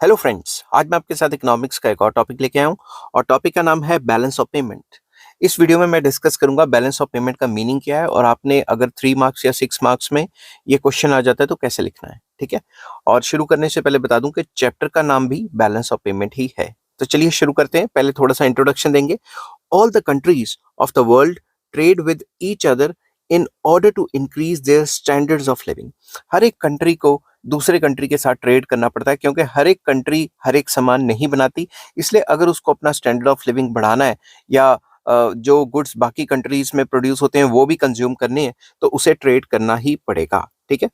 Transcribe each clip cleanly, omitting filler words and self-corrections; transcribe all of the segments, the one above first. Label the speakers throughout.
Speaker 1: Hello friends, आज मैं आपके साथ इकोनॉमिक्स का एक और टॉपिक लेके आया हूँ और टॉपिक का नाम है बैलेंस ऑफ पेमेंट। इस वीडियो में मैं डिस्कस करूंगा बैलेंस ऑफ पेमेंट का मीनिंग क्या है और आपने अगर 3 मार्क्स या 6 मार्क्स में ये क्वेश्चन आ जाता है तो कैसे लिखना है। ठीक है। और शुरू करने से पहले बता दूं कि चैप्टर का नाम भी बैलेंस ऑफ पेमेंट ही है। तो चलिए शुरू करते हैं। पहले थोड़ा सा इंट्रोडक्शन देंगे। All the countries of the world trade with each other in order to increase their standards of living। हर एक कंट्री को दूसरे कंट्री के साथ ट्रेड करना पड़ता है क्योंकि हर एक कंट्री हर एक सामान नहीं बनाती। इसलिए अगर उसको अपना स्टैंडर्ड ऑफ लिविंग बढ़ाना है या जो गुड्स बाकी कंट्रीज में प्रोड्यूस होते हैं वो भी कंज्यूम करने हैं तो उसे ट्रेड करना ही पड़ेगा। ठीक है।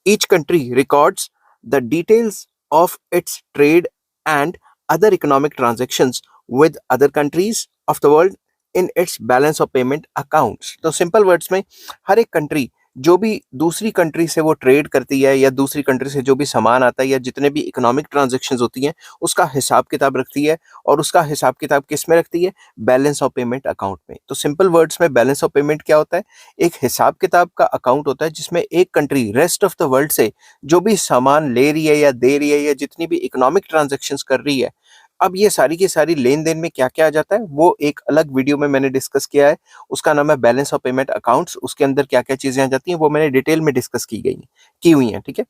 Speaker 1: Each country records the details of its trade and other economic transactions with other countries of the world in its balance of payment accounts। तो सिंपल वर्ड्स में हर एक कंट्री जो भी दूसरी कंट्री से वो ट्रेड करती है या दूसरी कंट्री से जो भी सामान आता है या जितने भी इकोनॉमिक ट्रांजैक्शंस होती हैं उसका हिसाब किताब रखती है। और उसका हिसाब किताब किस में रखती है? बैलेंस ऑफ पेमेंट अकाउंट में। तो सिंपल वर्ड्स में बैलेंस ऑफ पेमेंट क्या होता है? एक हिसाब किताब का अकाउंट होता है जिसमें एक country rest of the world से जो भी सामान ले रही है या दे रही है या जितनी भी इकोनॉमिक ट्रांजैक्शंस कर रही है, अब ये सारी की सारी लेन देन में क्या क्या आ जाता है वो एक अलग वीडियो में मैंने डिस्कस किया है। उसका नाम है बैलेंस ऑफ पेमेंट अकाउंट्स। उसके अंदर क्या क्या चीजें आ जाती हैं वो मैंने डिटेल में डिस्कस की हुई हैं। ठीक है।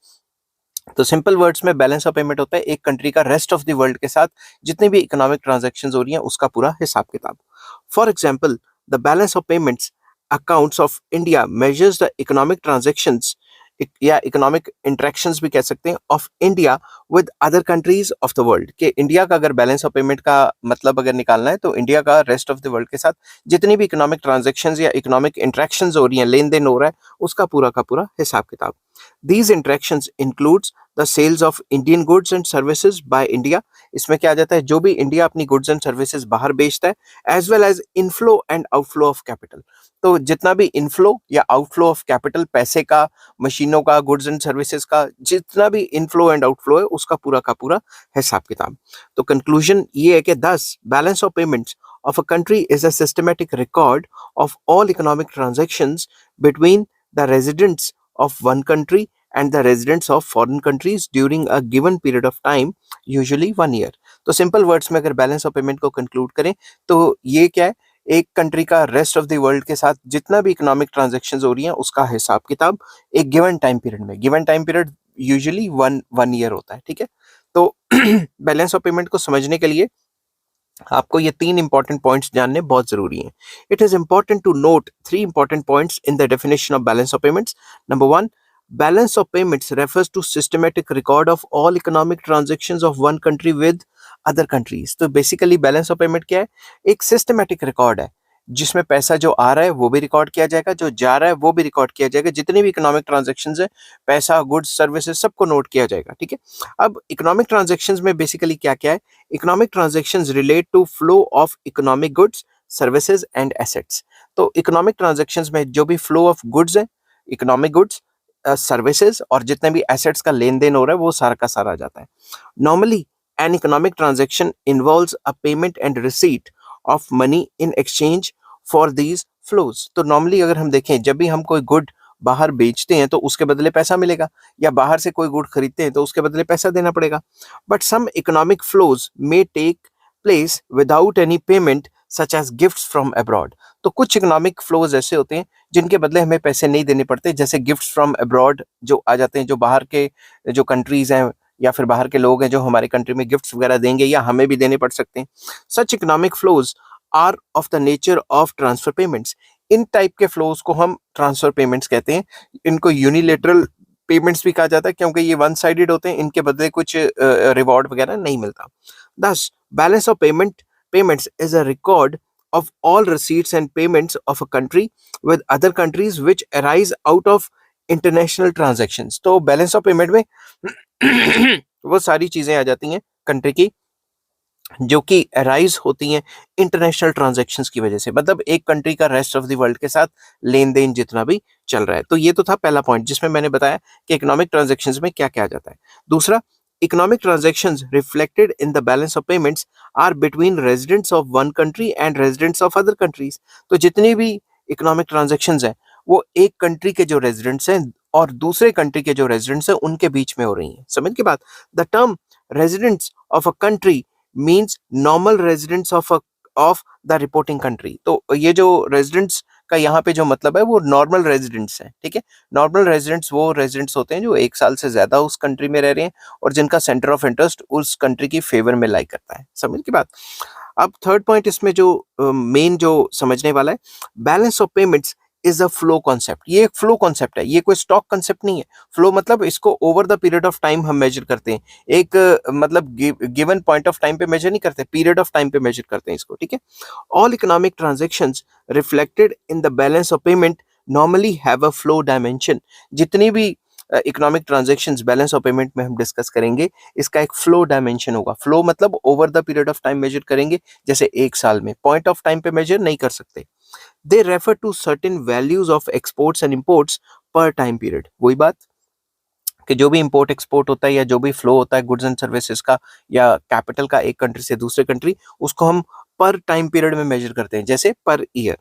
Speaker 1: तो सिंपल वर्ड्स में बैलेंस ऑफ पेमेंट होता है एक कंट्री का रेस्ट ऑफ द वर्ल्ड के साथ जितनी भी इकोनॉमिक ट्रांजैक्शन हो रही हैं उसका पूरा हिसाब किताब। For example, the balance of payments accounts of India measures the economic transactions या इकोनॉमिक इंटरेक्शंस भी कह सकते हैं of India with other countries of the world. कि इंडिया का अगर बैलेंस ऑफ पेमेंट का मतलब अगर निकालना है तो इंडिया का रेस्ट ऑफ द वर्ल्ड के साथ जितनी भी इकोनॉमिक ट्रांजेक्शन्स या इकोनॉमिक इंटरेक्शंस हो रही हैं, लेन देन हो रहा है, उसका पूरा का पूरा हिसाब किताब। These interactions includes the sales of Indian goods and services by India। इसमें क्या आ जाता है? जो भी इंडिया अपनी गुड्स एंड सर्विसेज बाहर बेचता है, as well as inflow and outflow of capital. तो जितना भी इनफ्लो या आउटफ्लो ऑफ कैपिटल, पैसे का, मशीनों का, गुड्स एंड सर्विसेज का, जितना भी इनफ्लो एंड आउटफ्लो है उसका पूरा का पूरा हिसाब किताब। तो कंक्लूजन ये है कि दस balance of payments of a country is a systematic record of all economic transactions between the residents of one country and the residents of foreign countries during a given period of time, usually 1 year। तो simple words में अगर balance of payment को conclude करें तो ये क्या है? एक कंट्री का रेस्ट ऑफ द वर्ल्ड के साथ जितना भी इकोनॉमिक ट्रांजेक्शन हो रही हैं उसका हिसाब किताब एक गिवन टाइम पीरियड में। Given time period usually one year होता है। ठीक है। तो बैलेंस ऑफ पेमेंट को समझने के लिए आपको ये 3 इंपॉर्टेंट पॉइंट्स जानने बहुत जरूरी हैं। It is important to note 3 important points in the definition of balance of payments. Number 1, balance of payments refers to systematic record of all economic transactions of one country with other countries. तो basically balance of payment क्या है? एक systematic record है जिसमें पैसा जो आ रहा है वो भी रिकॉर्ड किया जाएगा, जो जा रहा है वो भी रिकॉर्ड किया जाएगा, जितनी भी इकोनॉमिक ट्रांजैक्शंस है, पैसा, गुड्स, सर्विसेज, सबको नोट किया जाएगा। ठीक है। अब इकोनॉमिक ट्रांजैक्शंस में बेसिकली क्या क्या है? Economic transactions relate to flow of economic goods, services and assets. तो इकोनॉमिक ट्रांजैक्शंस में जो भी फ्लो ऑफ गुड्स है, इकोनॉमिक गुड्स, सर्विसेज और जितने भी एसेट्स का लेन देन हो रहा है वो सारा का सारा आ जाता है। Normally an economic transaction involves a payment and receipt of money in exchange for these flows. तो नॉर्मली अगर हम देखें जब भी हम कोई गुड बाहर बेचते हैं तो उसके बदले पैसा मिलेगा, या बाहर से कोई गुड खरीदते हैं तो उसके बदले पैसा देना पड़ेगा। But some economic flows may take place without any payment such as gifts from abroad. तो कुछ इकोनॉमिक फ्लोज ऐसे होते हैं जिनके बदले हमें पैसे नहीं देने पड़ते, जैसे गिफ्ट्स फ्रॉम अब्रॉड जो आ जाते हैं, जो बाहर के जो कंट्रीज हैं या फिर बाहर के लोग हैं जो हमारे कंट्री में गिफ्ट्स वगैरह देंगे या हमें भी देने पड़ सकते हैं। Such economic flows are of the nature of transfer payments. इन टाइप के फ्लोज को हम ट्रांसफर पेमेंट्स कहते हैं। इनको यूनिलेटरल पेमेंट्स भी कहा जाता है क्योंकि ये वन साइडेड होते हैं, इनके बदले कुछ रिवॉर्ड वगैरह नहीं मिलता। दस balance of payments is a record of all receipts and payments of a country with other countries which arise out of international transactions। तो बैलेंस ऑफ पेमेंट में वो सारी चीजें आ जाती हैं कंट्री की जो कि अराइज होती हैं इंटरनेशनल ट्रांजैक्शंस की वजह से, मतलब एक कंट्री का रेस्ट ऑफ द वर्ल्ड के साथ लेन देन जितना भी चल रहा है। तो ये तो था पहला पॉइंट जिसमें मैंने बताया कि इकोनॉमिक ट्रांजैक्शंस में क्या क्या आ जाता है। दूसरा, economic transactions reflected in the balance of payments are between residents of one country and residents of other countries. तो जितनी भी इकोनॉमिक ट्रांजैक्शंस हैं वो एक कंट्री के जो रेजिडेंट्स हैं और दूसरे कंट्री के जो रेजिडेंट्स हैं उनके बीच में हो रही हैं। समझ के बात? The term residents of a country means normal residents of the reporting country. तो ये जो रेजिडेंट्स का यहाँ पे जो मतलब है वो नॉर्मल रेजिडेंट्स हैं, ठीक है। नॉर्मल रेजिडेंट्स वो रेजिडेंट्स होते हैं जो 1 साल से ज्यादा उस कंट्री में रह रहे हैं और जिनका सेंटर ऑफ इंटरेस्ट उस कंट्री की फेवर में लाई करता है। समझ की बात। अब थर्ड पॉइंट इसमें जो मेन जो समझने वाला है, balance of payments is a flow concept. ये एक फ्लो कॉन्सेप्ट है, ये कोई स्टॉक कॉन्सेप्ट नहीं है। फ्लो मतलब इसको over the period of time हम मेजर करते हैं। एक मतलब गिवन पॉइंट ऑफ टाइम पे मेजर नहीं करते, पीरियड ऑफ टाइम पे मेजर करते हैं इसको, ठीक है। All economic transactions reflected in the balance of payment normally have a flow dimension. जितनी भी economic transactions balance of payment में हम डिस्कस करेंगे, इसका एक फ्लो डायमेंशन होगा। फ्लो मतलब over the period of time major करेंगे, जैसे 1 साल में। पॉइंट ऑफ टाइम पे मेजर नहीं कर सकते। They refer to certain values of exports and imports per time period. वही बात कि जो भी इंपोर्ट एक्सपोर्ट होता है या जो भी फ्लो होता है गुड्स एंड सर्विसेज का या कैपिटल का एक कंट्री से दूसरे कंट्री, उसको हम पर टाइम पीरियड में मेजर करते हैं, जैसे per year.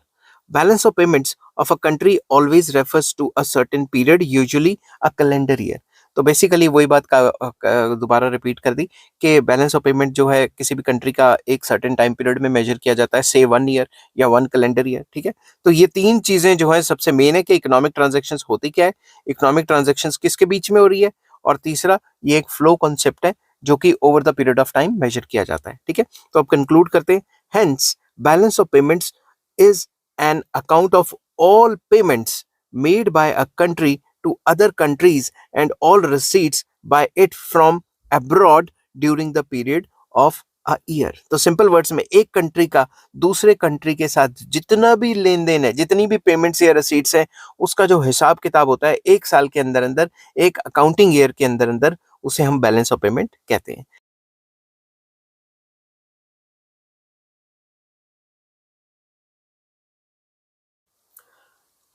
Speaker 1: Balance of payments of a country always refers to a certain period, usually a calendar year. तो बेसिकली वही बात का दोबारा रिपीट कर दी कि बैलेंस ऑफ पेमेंट जो है किसी भी कंट्री का एक सर्टेन टाइम पीरियड में मेजर किया जाता है, से 1 ईयर या 1 कैलेंडर ईयर, ठीक है। तो ये तीन चीजें जो है सबसे मेन है कि इकोनॉमिक ट्रांजेक्शन्स होती क्या है, इकोनॉमिक ट्रांजेक्शन्स किसके बीच में हो रही है, और तीसरा ये एक फ्लो कॉन्सेप्ट है जो कि over the period of time measure किया जाता है, ठीक है। तो अब कंक्लूड करते हैं। Hence balance of payments is an account of all payments made by a country to other countries and all receipts by it from abroad during the period of a year। तो simple words में एक country का दूसरे country के साथ जितना भी लेन then है, जितनी भी पेमेंट्स या रसीट्स हैं, उसका जो हिसाब किताब होता है 1 साल के अंदर अंदर, एक अकाउंटिंग ईयर के अंदर अंदर, उसे हम बैलेंस ऑफ पेमेंट कहते हैं।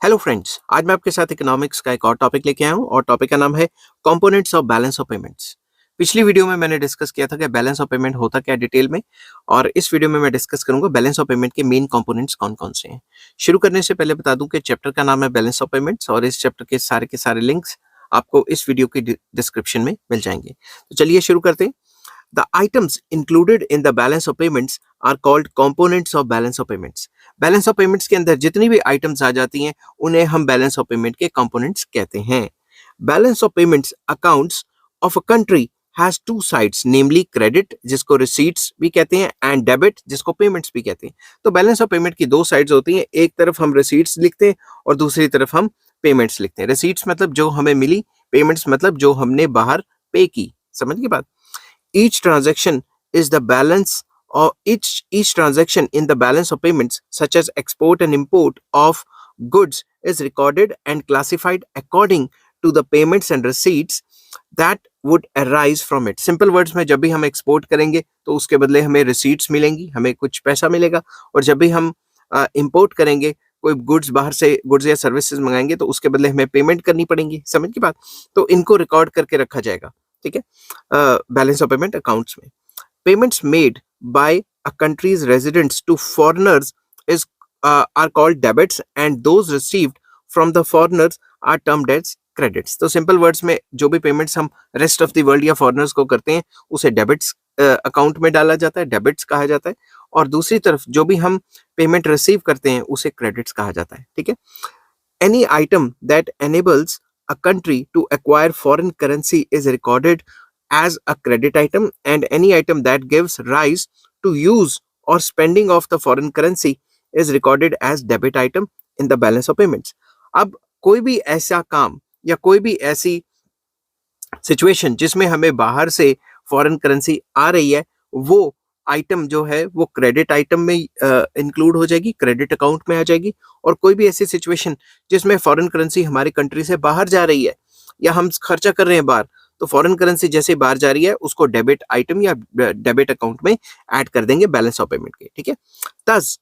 Speaker 1: हेलो फ्रेंड्स, आज मैं आपके साथ इकोनॉमिक्स का एक और टॉपिक लेके आया हूँ और टॉपिक का नाम है components of balance of payments. पिछली वीडियो में मैंने डिस्कस किया था कि बैलेंस ऑफ पेमेंट होता क्या डिटेल में, और इस वीडियो में मैं डिस्कस करूंगा बैलेंस ऑफ पेमेंट के मेन कंपोनेंट्स कौन कौन से हैं। शुरू करने से पहले बता दूं कि चैप्टर का नाम है बैलेंस ऑफ पेमेंट्स और इस चैप्टर के सारे लिंक्स आपको इस वीडियो की डिस्क्रिप्शन में मिल जाएंगे। तो चलिए शुरू करते हैं। The items included in the balance of payments are called components of balance of payments। Balance of payments के अंदर जितनी भी आइटम्स आ जाती हैं उन्हें हम बैलेंस ऑफ पेमेंट के कंपोनेंट्स कहते हैं। Balance of payments accounts of a country has two sides, namely credit जिसको रिसीट्स भी कहते हैं एंड डेबिट जिसको पेमेंट्स भी कहते हैं। तो बैलेंस ऑफ पेमेंट की दो साइड्स होती हैं, एक तरफ हम रिसीट्स लिखते हैं और दूसरी तरफ हम पेमेंट्स लिखते हैं। रिसीट्स मतलब जो हमें मिली, पेमेंट्स मतलब जो हमने बाहर पे की। समझ गए बात। Each transaction is the balance or each transaction in the balance of payments such as export and import of goods is recorded and classified according to the payments and receipts that would arise from it। Simple words में जब भी हम export करेंगे तो उसके बदले हमें receipts मिलेंगी, हमें कुछ पैसा मिलेगा, और जब भी हम इंपोर्ट करेंगे, कोई गुड्स बाहर से गुड्स या सर्विसेज मंगाएंगे तो उसके बदले हमें पेमेंट करनी पड़ेगी। समझ की बात। तो इनको रिकॉर्ड करके रखा जाएगा, ठीक है, बैलेंस ऑफ पेमेंट अकाउंट्स में। Payments made by a country's residents to foreigners is are called debits and those received from the foreigners are termed as credits. तो सिंपल वर्ड्स में जो भी पेमेंट्स हम रेस्ट ऑफ द वर्ल्ड या foreigners को करते हैं उसे डेबिट्स अकाउंट में डाला जाता है, डेबिट्स कहा जाता है, और दूसरी तरफ जो भी हम पेमेंट रिसीव करते हैं उसे क्रेडिट्स कहा जाता है, ठीक है। Any item that enables a country to acquire foreign currency is recorded as a credit item, and any item that gives rise to use or spending of the foreign currency is recorded as debit item in the balance of payments। अब कोई भी ऐसा काम या कोई भी ऐसी situation जिसमें हमें बाहर से फॉरेन करेंसी आ रही है, वो आइटम जो है वो क्रेडिट आइटम में इंक्लूड हो जाएगी, क्रेडिट अकाउंट में आ जाएगी। और कोई भी ऐसी सिचुएशन जिसमें फॉरेन करेंसी हमारी कंट्री से बाहर जा रही है या हम खर्चा कर रहे हैं बाहर, तो फॉरेन करेंसी जैसे बाहर जा रही है उसको डेबिट आइटम या डेबिट अकाउंट में ऐड कर देंगे बैलेंस ऑफ पेमेंट के, ठीक है। thus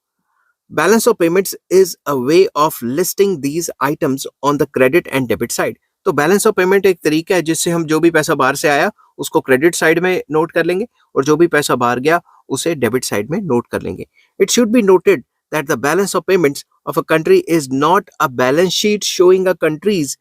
Speaker 1: balance of payments is a way of listing these items on the credit and debit side. तो बैलेंस ऑफ पेमेंट एक तरीका है जिससे हम जो भी पैसा बाहर से आया उसको क्रेडिट साइड में नोट कर लेंगे और जो भी पैसा बाहर गया उसे डेबिट साइड में नोट कर लेंगे। It should be noted that the balance of payments of a country is not a balance sheet showing a country's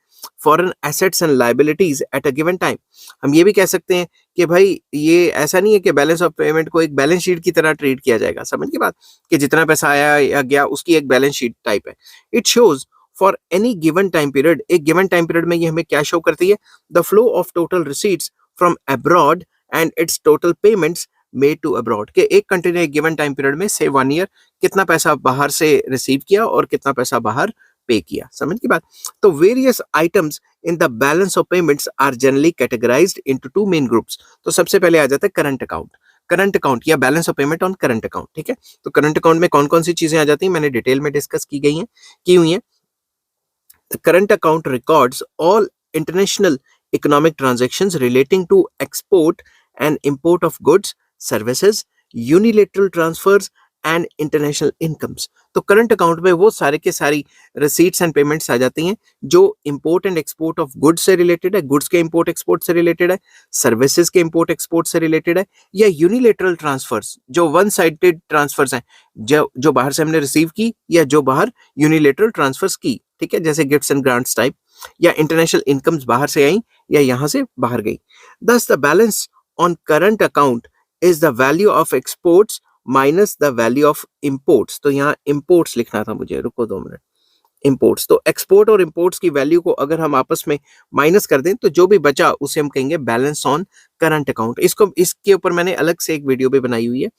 Speaker 1: foreign assets and liabilities at a given time. हम ये भी कह सकते हैं कि भाई ये ऐसा नहीं है कि बैलेंस ऑफ पेमेंट को एक बैलेंस शीट की तरह ट्रीट किया जाएगा, समझ की बात, कि जितना पैसा आया या गया उसकी एक बैलेंस शीट टाइप है। It shows for any given time period, एक गिवन टाइम पीरियड में ये हमें क्या शो करती है, the flow of total receipts from abroad and its total payments made to abroad, के एक कंट्री ने एक गिवन टाइम पीरियड में से 1 ईयर कितना पैसा बाहर से रिसीव किया और कितना पैसा बाहर पे किया, समझ की बात। तो various items in the balance of payments are generally categorized into 2 main groups. तो सबसे पहले आ जाता है करंट अकाउंट, करंट अकाउंट या balance of payment on current account, ठीक है। तो करंट अकाउंट में कौन कौन सी चीजें आ जाती हैं, मैंने डिटेल में डिस्कस की हुई है। The current account records all international economic transactions relating to export and import of goods, services, unilateral transfers and international incomes. तो करंट अकाउंट में वो सारे के सारी रिसीट्स एंड पेमेंट्स आ जाती हैं जो import and export of goods से रिलेटेड है, गुड्स के इंपोर्ट एक्सपोर्ट से रिलेटेड है, सर्विसेज के इंपोर्ट एक्सपोर्ट से रिलेटेड है, या यूनिलेटरल ट्रांसफर्स जो वन साइडेड ट्रांसफर्स हैं, जो बाहर से हमने रिसीव की या जो बाहर यूनिलेटरल ट्रांसफर्स की, ठीक है, जैसे गिफ्ट्स एंड ग्रांट्स टाइप, या इंटरनेशनल इनकम्स बाहर से आई या यहां से बाहर गई। दस the balance on current account is the value of exports minus the value of imports. तो यहाँ इंपोर्ट्स लिखना था मुझे, रुको 2 मिनट। इंपोर्ट्स, तो एक्सपोर्ट और इंपोर्ट्स की वैल्यू को अगर हम आपस में माइनस कर दें तो जो भी बचा उसे हम कहेंगे बैलेंस ऑन करंट अकाउंट। इसके ऊपर मैंने अलग से एक वीडियो भी बनाई हुई है,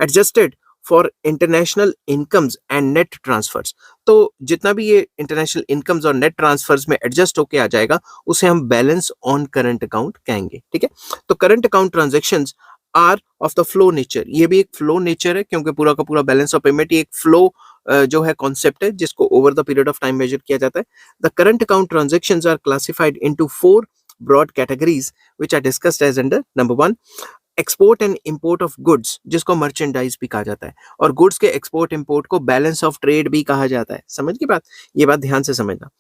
Speaker 1: adjusted for international incomes and net transfers. तो जितना भी ये इंटरनेशनल इनकम्स और नेट ट्रांसफर्स में एडजस्ट होके आ जाएगा उसे हम बैलेंस ऑन करंट अकाउंट कहेंगे, ठीक है। तो current account transactions are of the flow nature, ये भी एक फ्लो नेचर है क्योंकि पूरा का पूरा बैलेंस ऑफ पेमेंट ये एक फ्लो जो है कॉन्सेप्ट है जिसको over the period of time measure किया जाता है। The current account transactions are classified into 4 broad categories which are discussed as under number 1 export and import of goods, जिसको मर्चेंडाइज भी कहा जाता है, और गुड्स के एक्सपोर्ट इंपोर्ट को बैलेंस ऑफ ट्रेड भी कहा जाता है, समझ की बात, ये बात ध्यान से समझना।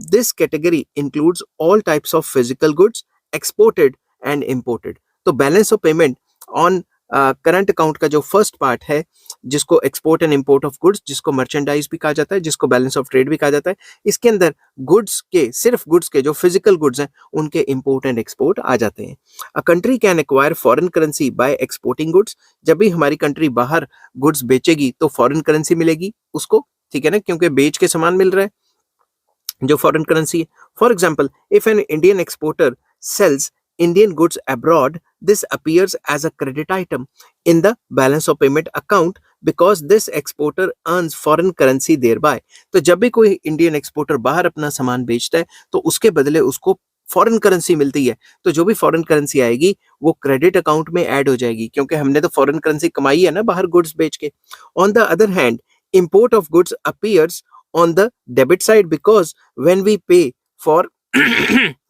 Speaker 1: This category includes all types of physical goods exported and imported. तो balance of payment on current account का जो फर्स्ट पार्ट है जिसको export and import of goods, जिसको मर्चेंडाइज भी कहा जाता है, जिसको बैलेंस ऑफ ट्रेड भी कहा जाता है, इसके अंदर गुड्स के, सिर्फ गुड्स के जो फिजिकल गुड्स हैं उनके इंपोर्ट एंड एक्सपोर्ट आ जाते हैं। A country can acquire foreign currency by exporting goods, जब भी हमारी कंट्री बाहर गुड्स बेचेगी तो फॉरेन करेंसी मिलेगी उसको, ठीक है ना, क्योंकि बेच के सामान मिल रहा है जो फॉरेन करेंसी है। For example, if an Indian exporter sells Indian goods abroad, this appears as a credit item in the balance of payment account because this exporter earns foreign currency thereby। तो जब भी कोई Indian exporter बाहर अपना सामान बेचता है तो उसके बदले उसको फॉरेन करेंसी मिलती है, तो जो भी फॉरेन करेंसी आएगी वो क्रेडिट अकाउंट में ऐड हो जाएगी क्योंकि हमने तो फॉरेन करेंसी कमाई है ना बाहर गुड्स बेच के। On the other hand, import of goods appears on the debit side because when we pay for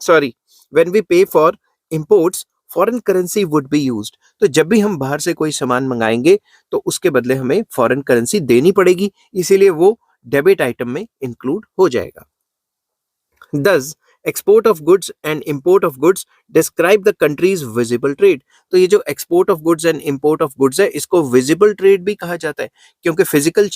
Speaker 1: sorry, when we pay for imports foreign currency would be used. तो जब भी हम बाहर से कोई सामान मंगाएंगे तो उसके बदले हमें फॉरेन करेंसी देनी पड़ेगी, इसीलिए वो डेबिट आइटम में इंक्लूड हो जाएगा। Thus, export of goods and import of goods describe the country's visible trade। तो ये जो export of goods and import of goods है इसको visible trade भी कहा जाता है क्योंकि physical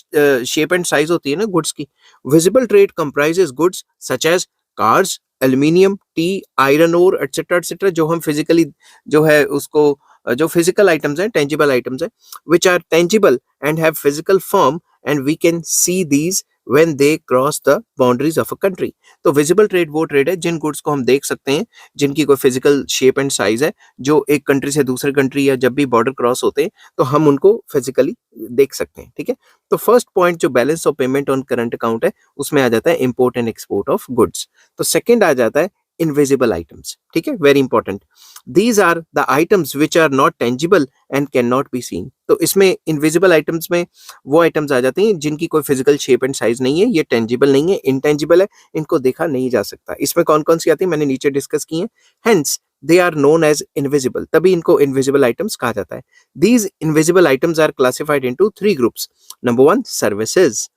Speaker 1: shape and size होती है ना goods की। Visible trade comprises goods such as cars, aluminium, tea, iron ore, etc. etc. जो हम physically जो है उसको जो physical items हैं, tangible items हैं, which are tangible and have physical form and we can see these when they cross the boundaries of a country। तो visible trade वो ट्रेड है जिन गुड्स को हम देख सकते हैं जिनकी कोई फिजिकल शेप एंड साइज है, जो एक कंट्री से दूसरे कंट्री या जब भी बॉर्डर क्रॉस होते हैं तो हम उनको फिजिकली देख सकते हैं, ठीक है। तो फर्स्ट पॉइंट जो balance of payment on current account है उसमें आ जाता है import and export of goods. तो सेकेंड आ जाता है इनविजिबल आइटम्स, ठीक है, very important. These are the items which are not tangible and can not be seen. तो इसमें इनविजिबल आइटम्स में वो आइटम्स आ जाते हैं जिनकी कोई फिजिकल शेप एंड साइज नहीं है, ये टेंजिबल नहीं है, इनटेंजिबल है, इनको देखा नहीं जा सकता। इसमें कौन कौन सी आती है मैंने नीचे डिस्कस की है। Hence they are known as invisible, तभी इनको इनविजिबल आइटम्स कहा जाता है। These invisible items are classified into 3 groups. Number 1 services,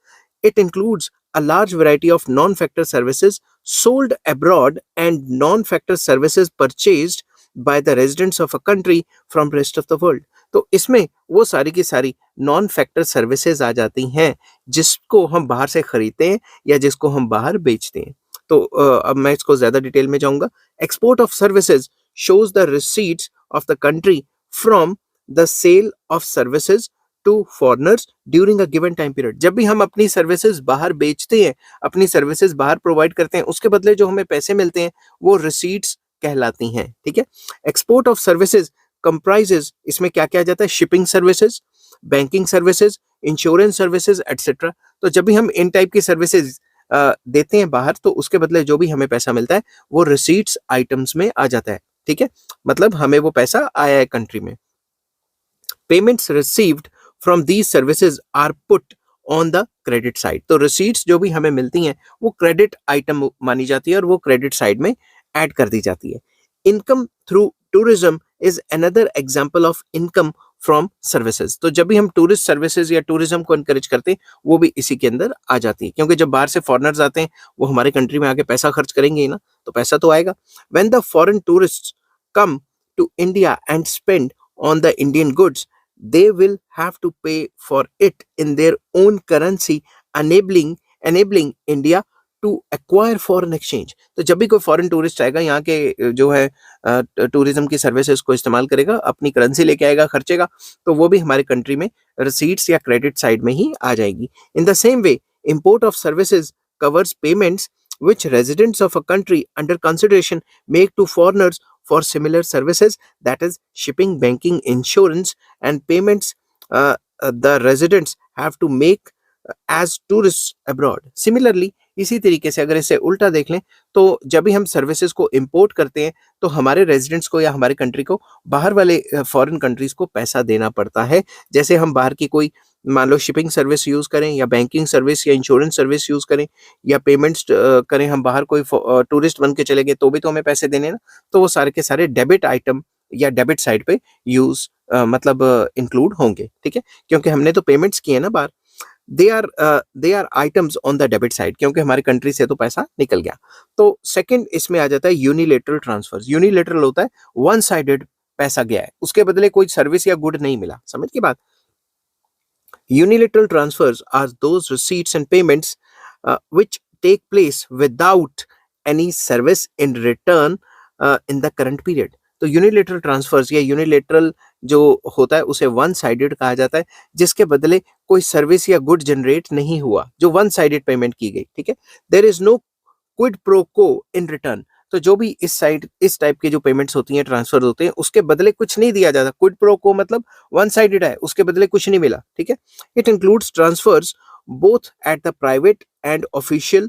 Speaker 1: it includes a large variety of non-factor services sold abroad and non-factor services purchased by the residents of a country from rest of the world। तो इसमें वो सारी की सारी non factor services आ जाती हैं जिसको हम बाहर से खरीदते हैं या जिसको हम बाहर बेचते हैं। तो अब मैं इसको ज्यादा डिटेल में जाऊंगा। Export of services shows the receipts of the country from the sale of services to foreigners during a given time period। जब भी हम अपनी सर्विसेज बाहर बेचते हैं, अपनी सर्विसेज बाहर प्रोवाइड करते हैं, उसके बदले जो हमें पैसे मिलते हैं वो रिसीट्स कहलाती हैं। ठीक है। एक्सपोर्ट ऑफ सर्विसेज कंप्राइजेज, इसमें क्या क्या आ जाता है? Shipping services, banking services, insurance services etcetera. तो जब भी हम इन टाइप की सर्विसेज देते हैं बाहर, तो उसके बदले जो भी हमें पैसा मिलता है वो रिसीट्स आइटम्स में आ जाता है। ठीक है, मतलब हमें वो पैसा आया है कंट्री में। Payments received from these services are put on the credit side. तो रिसीट्स जो भी हमें मिलती हैं वो क्रेडिट आइटम मानी जाती है और वो क्रेडिट साइड में ऐड कर दी जाती है। Income through tourism is another example of income from services. तो जब भी हम टूरिस्ट सर्विसेज या टूरिज्म को एनकरेज करते हैं वो भी इसी के अंदर आ जाती है, क्योंकि जब बाहर से फॉरेनर्स आते हैं वो हमारे कंट्री में आके पैसा खर्च करेंगे ही ना, तो पैसा तो आएगा। When the foreign tourist come to India and spend on the Indian goods, they will have to pay for it in their own currency, enabling India to acquire foreign exchange। तो जब भी कोई फॉरेन टूरिस्ट आएगा यहाँ के जो है tourism की सर्विसेज को इस्तेमाल करेगा, अपनी करेंसी लेके आएगा, खर्चेगा, तो वो भी हमारे कंट्री में रिसीट्स या क्रेडिट साइड में ही आ जाएगी। इन the same way import of services covers payments which residents of a country under consideration make to foreigners for similar services, that is shipping, banking, insurance and payments the residents have to make as tourists abroad। Similarly, इसी तरीके से अगर इसे उल्टा देख लें तो जब भी हम सर्विसेज को इंपोर्ट करते हैं तो हमारे रेजिडेंट्स को या हमारे कंट्री को बाहर वाले फॉरेन कंट्रीज को पैसा देना पड़ता है। जैसे हम बाहर की कोई मान लो शिपिंग सर्विस यूज करें या बैंकिंग सर्विस या इंश्योरेंस सर्विस यूज करें या पेमेंट्स करें, हम बाहर कोई टूरिस्ट बन के चले गए तो भी तो हमें पैसे देने ना, तो वो सारे के सारे डेबिट आइटम या डेबिट साइड पे यूज मतलब इंक्लूड होंगे। ठीक है, क्योंकि हमने तो पेमेंट्स किए ना बाहर, they are items on the debit side, क्योंकि हमारी कंट्री से तो पैसा निकल गया। तो सेकंड इसमें आ जाता है यूनिलेटरल ट्रांसफर्स। यूनिलेटरल होता है वन साइडेड पैसा गया है, उसके बदले कोई सर्विस या गुड नहीं मिला। समझ की बात? Unilateral transfers are those receipts and payments which take place without any service in return in the current period। तो यूनिलेटरल ट्रांसफर्स या यूनिलेटरल जो होता है उसे वन साइडेड कहा जाता है, जिसके बदले कोई सर्विस या गुड जनरेट नहीं हुआ, जो वन साइडेड पेमेंट की गई। ठीक है, there is no quid pro quo in return. तो जो भी इस टाइप के जो पेमेंट्स होती हैं, ट्रांसफर होते हैं, उसके बदले कुछ नहीं दिया जाता। क्विड प्रो को मतलब वन साइडेड है, उसके बदले कुछ नहीं मिला। ठीक है, it includes transfers both at the private and official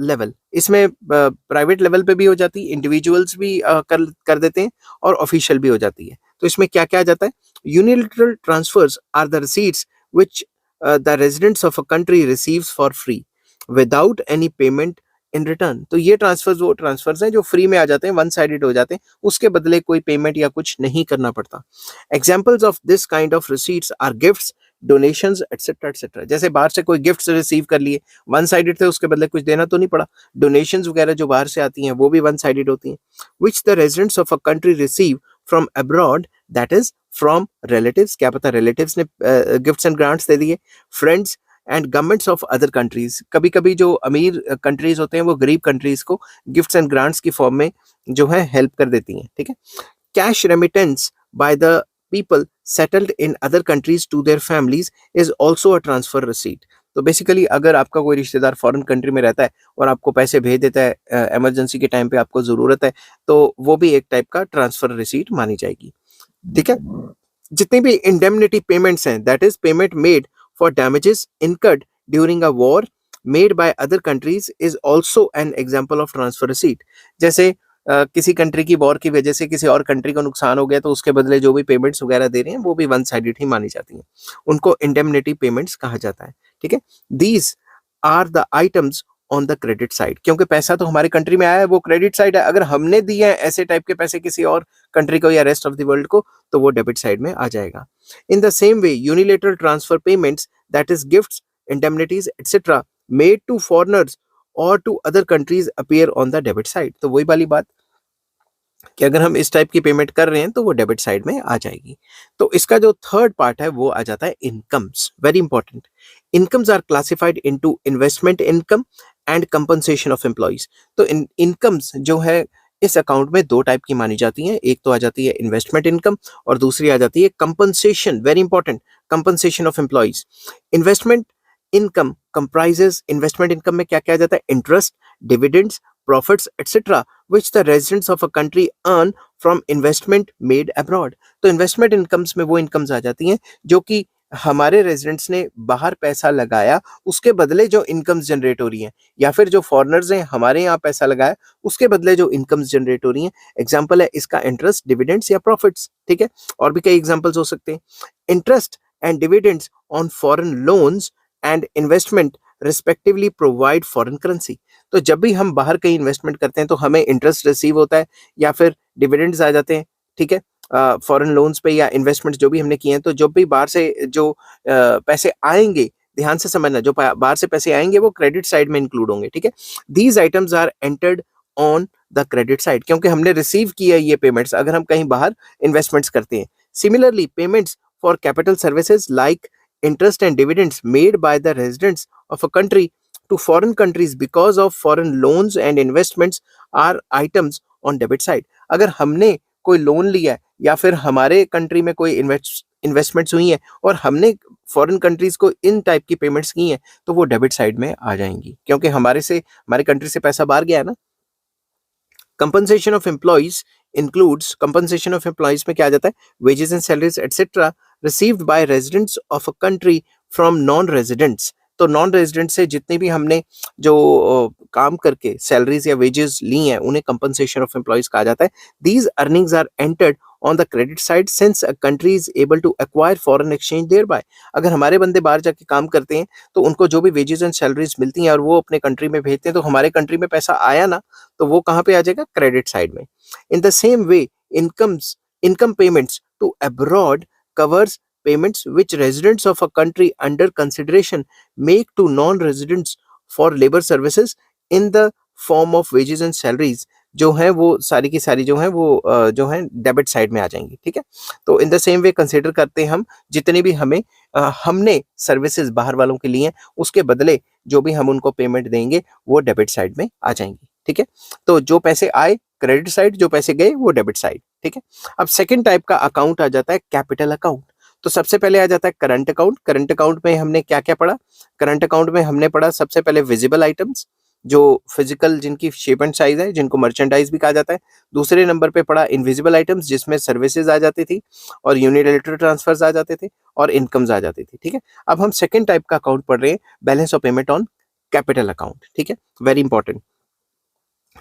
Speaker 1: level. इसमें प्राइवेट लेवल पे भी हो जाती है, इंडिविजुअल्स भी कर देते हैं, और ऑफिशियल भी हो जाती है। तो इसमें क्या क्या आ जाता है? Unilateral transfers are the receipts which the residents of a country receives for free without any payment in return. तो ये ट्रांसफर्स वो ट्रांसफर्स हैं जो फ्री में आ जाते हैं, वन साइडेड हो जाते हैं, उसके बदले कोई पेमेंट या कुछ नहीं करना पड़ता। Examples of this kind of receipts are gifts, donations etcetera etcetera. जैसे बाहर से कोई गिफ्ट्स रिसीव कर लिए, वन साइडेड थे, उसके बदले कुछ देना तो नहीं पड़ा। डोनेशंस वगैरह जो बाहर से आती हैं वो भी वन साइडेड होती हैं। Which the residents of a country receive from abroad, that is from relatives. क्या पता रिलेटिव्स ने गिफ्ट्स एंड ग्रांट्स दे दिए। Friends and governments of other countries. कभी कभी जो अमीर कंट्रीज होते हैं वो गरीब कंट्रीज को गिफ्ट्स एंड ग्रांट्स की फॉर्म में जो है हेल्प कर देती हैं। ठीक है, cash remittance by the people settled in other countries to their families is also a transfer receipt। तो बेसिकली अगर आपका कोई रिश्तेदार फॉरेन कंट्री में रहता है और आपको पैसे भेज देता है इमरजेंसी के टाइम पे आपको जरूरत है, तो वो भी एक टाइप का ट्रांसफर रिसीट मानी जाएगी। ठीक है, जितनी भी इंडेमनिटी पेमेंट्स हैं, that is payment made for damages incurred during a war made by other countries is also an example of transfer receipt. जैसे किसी कंट्री की वॉर की वजह से किसी और कंट्री को नुकसान हो गया, तो उसके बदले जो भी पेमेंट्स वगैरह दे रहे हैं वो भी वन साइडेड ही मानी जाती हैं, उनको इंडेमनिटी पेमेंट्स कहा जाता है। ठीक है, these are the items on the credit side, क्योंकि पैसा तो हमारे कंट्री में आया है, वो क्रेडिट साइड है। अगर हमने दिए हैं ऐसे टाइप के पैसे किसी और कंट्री को या रेस्ट ऑफ द वर्ल्ड को, तो वो डेबिट साइड में आ जाएगा। In the same way unilateral transfer payments, that is gifts, indemnities etcetera made to foreigners और to other countries appear on the debit side. तो वही वाली बात कि अगर हम इस टाइप की पेमेंट कर रहे हैं तो वो डेबिट साइड में आ जाएगी। तो इसका जो थर्ड पार्ट है वो आ जाता है incomes. Very important. Incomes are classified into investment income and compensation of employees. तो इनकम्स जो है इस अकाउंट में दो टाइप की मानी जाती हैं, एक तो आ जाती है इन्वेस्टमेंट इनकम और दूसरी आ जाती है compensation, very important, compensation of employees. Investment income comprises, investment income में क्या क्या आ जाता है, interest, dividends, profits etcetera which the residents of a country earn from investment made abroad। तो इन्वेस्टमेंट इनकम्स में वो इनकम्स आ जाती हैं जो कि हमारे रेजिडेंट्स ने बाहर पैसा लगाया उसके बदले जो इनकम्स जनरेट हो रही हैं, या फिर जो फॉरेनर्स हैं हमारे यहाँ पैसा लगाया उसके बदले जो इनकम्स जनरेट हो रही हैं। एग्जांपल है इसका इंटरेस्ट, डिविडेंड्स या प्रॉफिट्स, ठीक है। और भी कई एग्जांपल्स हो सकते हैं। Interest and dividends on foreign loans and investment respectively provide foreign currency. तो जब भी हम बाहर कहीं इन्वेस्टमेंट करते हैं तो हमें इंटरेस्ट रिसीव होता है या फिर डिविडेंड्स आ जाते हैं, ठीक है, फॉरेन लोन्स पे या इन्वेस्टमेंट्स जो भी हमने किए हैं। तो जब भी बाहर से जो पैसे आएंगे, ध्यान से समझना, जो बाहर से पैसे आएंगे वो क्रेडिट साइड में इंक्लूड होंगे, ठीक है। These items are entered on the credit side, क्योंकि हमने रिसीव किया ये पेमेंट्स अगर हम कहीं बाहर इन्वेस्टमेंट्स करते हैं। Similarly payments for capital services like interest and dividends made by the residents of a country to foreign countries because of foreign loans and investments are items on debit side। अगर हमने कोई loan लिया है या फिर हमारे country में कोई इन्वेस्टमेंट्स हुई हैं और हमने फॉरेन कंट्रीज को इन टाइप की पेमेंट्स की हैं तो वो डेबिट साइड में आ जाएंगी, क्योंकि हमारी कंट्री से पैसा बाहर गया है ना। Compensation of employees includes, compensation of employees में क्या आ जाता है, wages and salaries etcetera received by residents of a country from non residents. तो नॉन रेजिडेंट से जितने भी हमने जो काम करके सैलरीज या वेजेस ली हैं उन्हें कंपनसेशन ऑफ एम्प्लॉइज कहा जाता है। These earnings are entered on the credit side since a country is able to acquire foreign exchange thereby. अगर हमारे बंदे बाहर जाके काम करते हैं तो उनको जो भी वेजेस एंड सैलरीज मिलती हैं और वो अपने कंट्री में भेजते हैं तो हमारे कंट्री में पैसा आया ना, तो वो कहाँ पे आ जाएगा, क्रेडिट साइड में। इन the same way income payments to abroad covers payments which residents of a country under consideration make to non-residents for labor services in the form of wages and salaries, जो है वो सारी की सारी जो है वो जो है डेबिट साइड में आ जाएंगी, ठीक है। तो इन द सेम वे कंसिडर करते हैं हम जितने भी हमने सर्विसेज बाहर वालों के लिए उसके बदले जो भी हम उनको पेमेंट देंगे वो डेबिट साइड में आ जाएंगी, ठीक है। तो जो पैसे आए क्रेडिट साइड, जो पैसे गए वो डेबिट साइड, ठीक है। अब सेकंड टाइप का अकाउंट आ जाता है कैपिटल अकाउंट। तो सबसे पहले आ जाता है करंट अकाउंट। करंट अकाउंट में हमने क्या क्या पढ़ा, करंट अकाउंट में हमने पढ़ा सबसे पहले विजिबल आइटम्स, जो फिजिकल जिनकी शेप एंड साइज है, जिनको मर्चेंडाइज भी कहा जाता है। दूसरे नंबर पे पढ़ा इनविजिबल आइटम्स, जिसमें सर्विसेज आ जाती थी और यूनिलैटरल ट्रांसफर्स आ जाते थे और इनकम्स आ जाती थी, ठीक है। अब हम सेकंड टाइप का अकाउंट पढ़ रहे हैं, balance of payment on capital account, ठीक है, very important.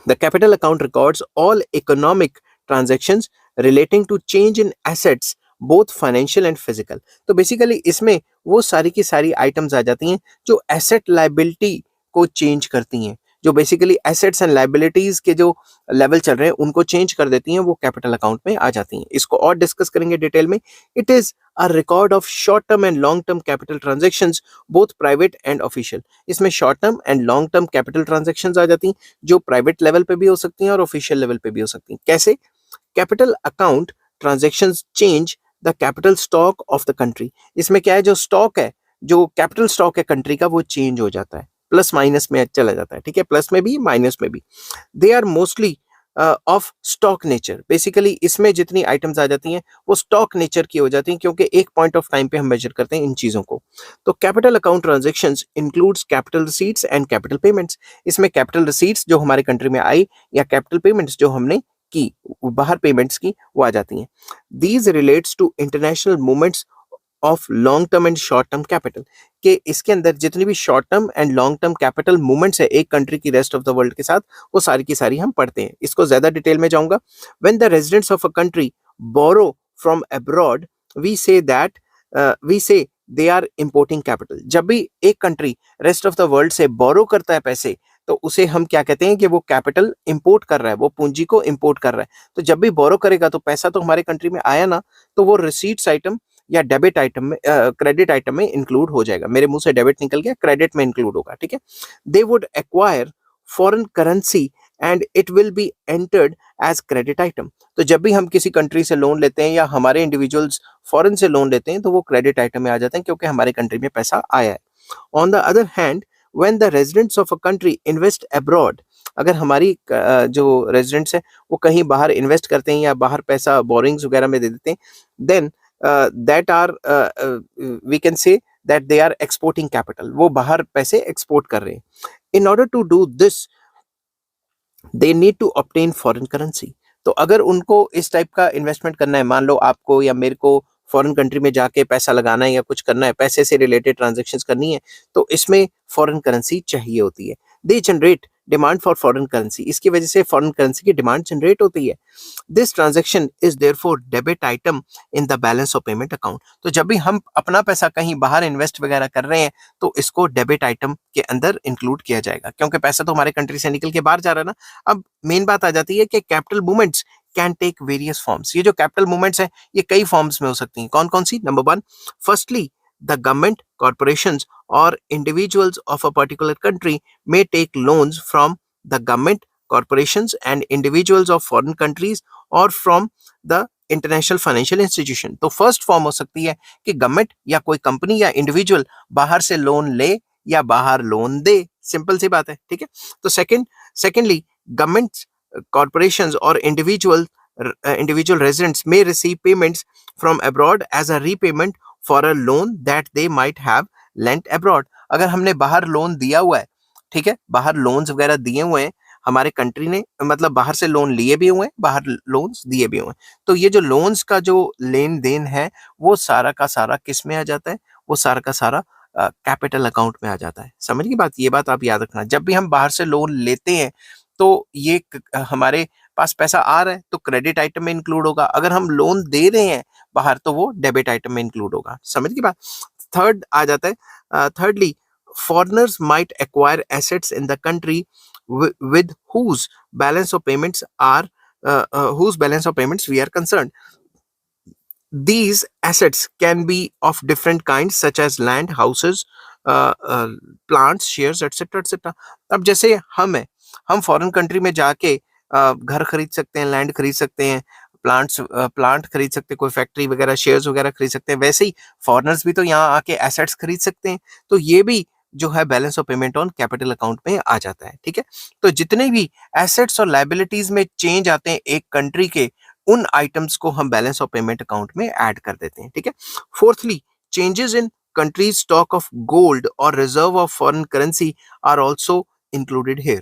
Speaker 1: The capital account records all economic transactions relating to change in assets, both financial and physical। तो बेसिकली इसमें वो सारी की सारी आइटम्स आ जाती हैं जो एसेट लाइबिलिटी को चेंज करती हैं, जो बेसिकली एसेट्स एंड लाइबिलिटीज के जो लेवल चल रहे हैं उनको चेंज कर देती हैं, वो कैपिटल अकाउंट में आ जाती हैं। इसको और डिस्कस करेंगे डिटेल में। It is a record of short term and long term capital transactions, both private and official. इसमें short term and long term capital transactions आ जाती हैं जो प्राइवेट लेवल पे भी हो सकती हैं और ऑफिशियल लेवल पे भी हो सकती हैं। कैसे? Capital account transactions change the capital stock of the country. इसमें क्या है, जो स्टॉक है, जो कैपिटल स्टॉक है कंट्री का, वो चेंज हो जाता है, प्लस माइनस में चला जाता है, ठीक है, प्लस में भी माइनस में भी। They are mostly of stock nature. Basically इसमें जितनी आइटम्स आ जाती हैं वो स्टॉक नेचर की हो जाती हैं, क्योंकि एक पॉइंट ऑफ टाइम पे हम मेजर करते हैं इन चीजों को। तो capital account transactions includes capital receipts and capital payments. इसमें कैपिटल रिसीट्स जो हमारे कंट्री में आई या कैपिटल पेमेंट्स जो हमने की, बाहर पेमेंट्स की, वो आ जाती हैं। These relates to international movements of long term and short term capital, के इसके अंदर जितनी भी short term and long term capital movements है एक कंट्री की रेस्ट ऑफ द वर्ल्ड के साथ, वो सारी की सारी हम पढ़ते हैं। इसको ज्यादा डिटेल में जाऊंगा। When the residents of a country borrow from abroad we say they are importing capital. जब भी एक country rest of the world से बोरो करता है पैसे, तो उसे हम क्या कहते हैं कि वो कैपिटल इंपोर्ट कर रहा है, वो पूंजी को इंपोर्ट कर रहा है। तो जब भी बोरो करेगा तो पैसा तो हमारे कंट्री में आया ना, तो वो रिसीट्स आइटम या डेबिट आइटम में, क्रेडिट आइटम में इंक्लूड हो जाएगा। मेरे मुंह से डेबिट निकल गया, क्रेडिट में इंक्लूड होगा, ठीक है। They would acquire foreign currency and it will be entered as credit item. तो जब भी हम किसी कंट्री से लोन लेते हैं या हमारे इंडिविजुअल्स फॉरेन से लोन लेते हैं तो वो क्रेडिट आइटम में आ जाते हैं, क्योंकि हमारे कंट्री में पैसा आया है। On the other hand when the residents of a country invest abroad, अगर हमारी जो रेजिडेंट्स हैं वो कहीं बाहर इन्वेस्ट करते हैं या बाहर पैसा बोरिंग्स वगैरह में दे देते हैं, then that are we can say that they are exporting capital, वो बाहर पैसे एक्सपोर्ट कर रहे हैं. In order to do this they need to obtain foreign currency. तो अगर उनको इस टाइप का इन्वेस्टमेंट करना है, मान लो आपको या मेरे को फॉरेन कंट्री में जाके पैसा लगाना है या कुछ करना है, पैसे से रिलेटेड ट्रांजेक्शन्स करनी है, तो इसमें फॉरेन करेंसी चाहिए होती है. They generate demand for foreign currency, इसकी वजह से फॉरेन करेंसी की डिमांड जनरेट होती है. This transaction is therefore debit item in the balance of payment account. तो जब भी हम अपना पैसा कहीं बाहर इन्वेस्ट वगैरह कर रहे हैं तो इसको डेबिट आइटम के अंदर इंक्लूड किया जाएगा, क्योंकि पैसा तो हमारे कंट्री से निकल के बाहर जा रहा है ना. अब मेन बात आ जाती है कि capital movements can take various forms. ये जो कैपिटल मूवमेंट्स हैं ये कई फॉर्म्स में हो सकती हैं. कौन कौन सी? Number one, firstly the government, corporations or individuals of a particular country may take loans from the government, corporations and individuals of foreign countries or from the international financial institution. तो first form हो सकती है कि government या कोई company या individual बाहर से लोन ले या बाहर लोन दे. सिंपल सी बात है, ठीक है. तो secondly government, corporations or individual residents may receive payments from abroad as a repayment for a loan that they might have lent abroad. अगर हमने बाहर लोन दिया हुआ है, ठीक है, बाहर लोन्स वगैरह दिए हुए हैं हमारे कंट्री ने, मतलब बाहर से लोन लिए भी हुए हैं, बाहर लोन्स दिए भी हुए हैं, तो ये जो लोन्स का जो लेन देन है वो सारा का सारा किस में आ जाता है? वो सारा का सारा कैपिटल अकाउंट में आ जाता है. समझ गई बात? ये बात आप याद रखना. जब भी हम बाहर से लोन लेते हैं तो ये हमारे पास पैसा आ रहा है तो क्रेडिट आइटम में इंक्लूड होगा, अगर हम लोन दे रहे हैं बाहर तो वो डेबिट आइटम में इंक्लूड होगा. समझ की बात? थर्ड आ जाता है, thirdly foreigners might acquire assets in the country with whose balance of payments we are concerned. These assets can be of different kinds such as land, houses, plants, shares, etc. etc. अब जैसे हम foreign country में जाके घर खरीद सकते हैं, land खरीद सकते हैं, प्लांट खरीद सकते हैं, कोई फैक्ट्री वगैरह, शेयर्स वगैरह खरीद सकते हैं. वैसे ही फॉरेनर्स भी तो यहाँ आके एसेट्स खरीद सकते हैं. तो ये भी जो है balance of payment on capital account में आ जाता है. ठीक है. तो जितने भी एसेट्स और लायबिलिटीज में चेंज आते हैं एक कंट्री के, उन आइटम्स को हम बैलेंस ऑफ पेमेंट अकाउंट में ऐड कर देते हैं. ठीक है. Fourthly, changes in country's stock of gold or reserve of foreign currency are also included here.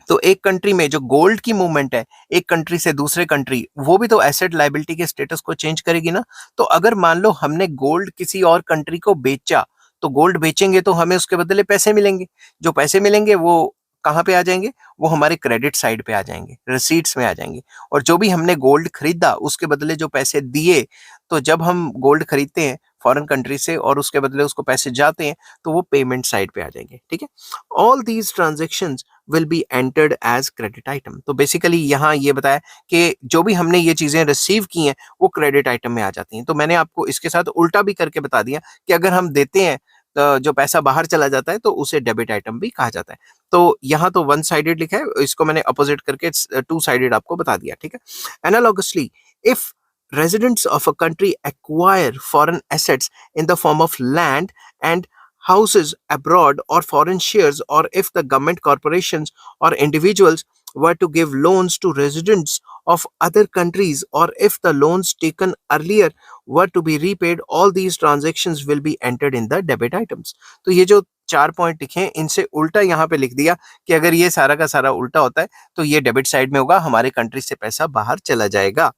Speaker 1: तो एक कंट्री में जो गोल्ड की मूवमेंट है एक कंट्री से दूसरे कंट्री, वो भी तो एसेट लायबिलिटी के स्टेटस को चेंज करेगी ना. तो अगर मान लो हमने गोल्ड किसी और कंट्री को बेचा, तो गोल्ड बेचेंगे तो हमें उसके बदले पैसे मिलेंगे. जो पैसे मिलेंगे वो कहाँ पे आ जाएंगे? वो हमारे क्रेडिट साइड पे आ जाएंगे, रिसीट्स में आ जाएंगे. और जो भी हमने गोल्ड खरीदा उसके बदले जो पैसे दिए, तो जब हम गोल्ड खरीदते हैं फॉरेन कंट्री से और उसके बदले उसको पैसे जाते हैं तो वो पेमेंट साइड पे आ जाएंगे. ठीक है. All these transactions will be entered as credit item. तो बेसिकली यहाँ ये बताया कि जो भी हमने ये चीजें रिसीव की हैं वो क्रेडिट आइटम में आ जाती हैं. तो मैंने आपको इसके साथ उल्टा भी करके बता दिया कि अगर हम देते हैं तो जो पैसा बाहर चला जाता है तो उसे डेबिट आइटम भी कहा जाता है. तो यहाँ तो वन साइडेड लिखा है, इसको मैंने अपोजिट करके टू साइडेड आपको बता दिया. ठीक है. एनालॉगसली, if residents of a country acquire foreign assets in the form of land and houses abroad or foreign shares, or if the government, corporations or individuals were to give loans to residents of other countries, or if the loans taken earlier were to be repaid, all these transactions will be entered in the debit items. तो ये जो चार point लिखे हैं इनसे उल्टा यहाँ पे लिख दिया कि अगर ये सारा का सारा उल्टा होता है तो ये डेबिट साइड में होगा, हमारे कंट्री से पैसा बाहर चला जाएगा.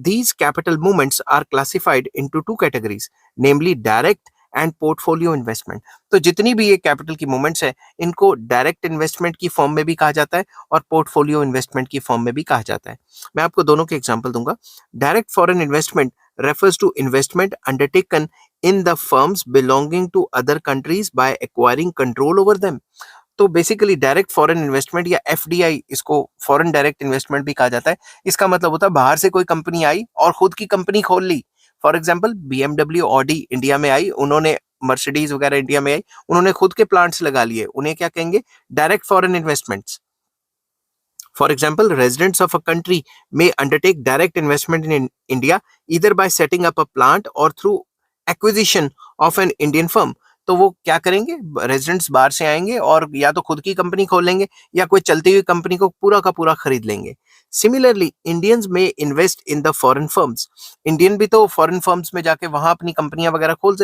Speaker 1: These capital movements are classified into two categories, namely direct and portfolio investment. तो जितनी भी ये कैपिटल की मूवमेंट्स है इनको डायरेक्ट इन्वेस्टमेंट की फॉर्म में भी कहा जाता है और पोर्टफोलियो इन्वेस्टमेंट की फॉर्म में भी कहा जाता है. मैं आपको दोनों के एग्जांपल दूंगा. Direct foreign investment refers to investment undertaken in the firms belonging to other countries by acquiring control over them. तो बेसिकली डायरेक्ट फॉरेन इन्वेस्टमेंट या एफडीआई, इसको फॉरेन डायरेक्ट इन्वेस्टमेंट भी कहा जाता है. इसका मतलब होता है बाहर से कोई कंपनी आई और खुद की कंपनी खोल ली. For example BMW, Audi India में आई, उन्होंने मर्सिडीज वगैरह इंडिया में आई, उन्होंने खुद के प्लांट्स लगा लिए, उन्हें क्या कहेंगे? Direct foreign investments. For example, residents of a country may undertake direct investment in India either by setting up a plant or through acquisition of an Indian firm. तो वो क्या करेंगे, रेजिडेंट्स बाहर से आएंगे और या तो खुद की कंपनी खोलेंगे या कोई चलती हुई कंपनी को पूरा का पूरा खरीद लेंगे। सिमिलरली इंडियंस में invest in the foreign firms, Indian भी तो फॉरेन फर्म्स में जाके वहां अपनी कंपनियां वगैरह खोल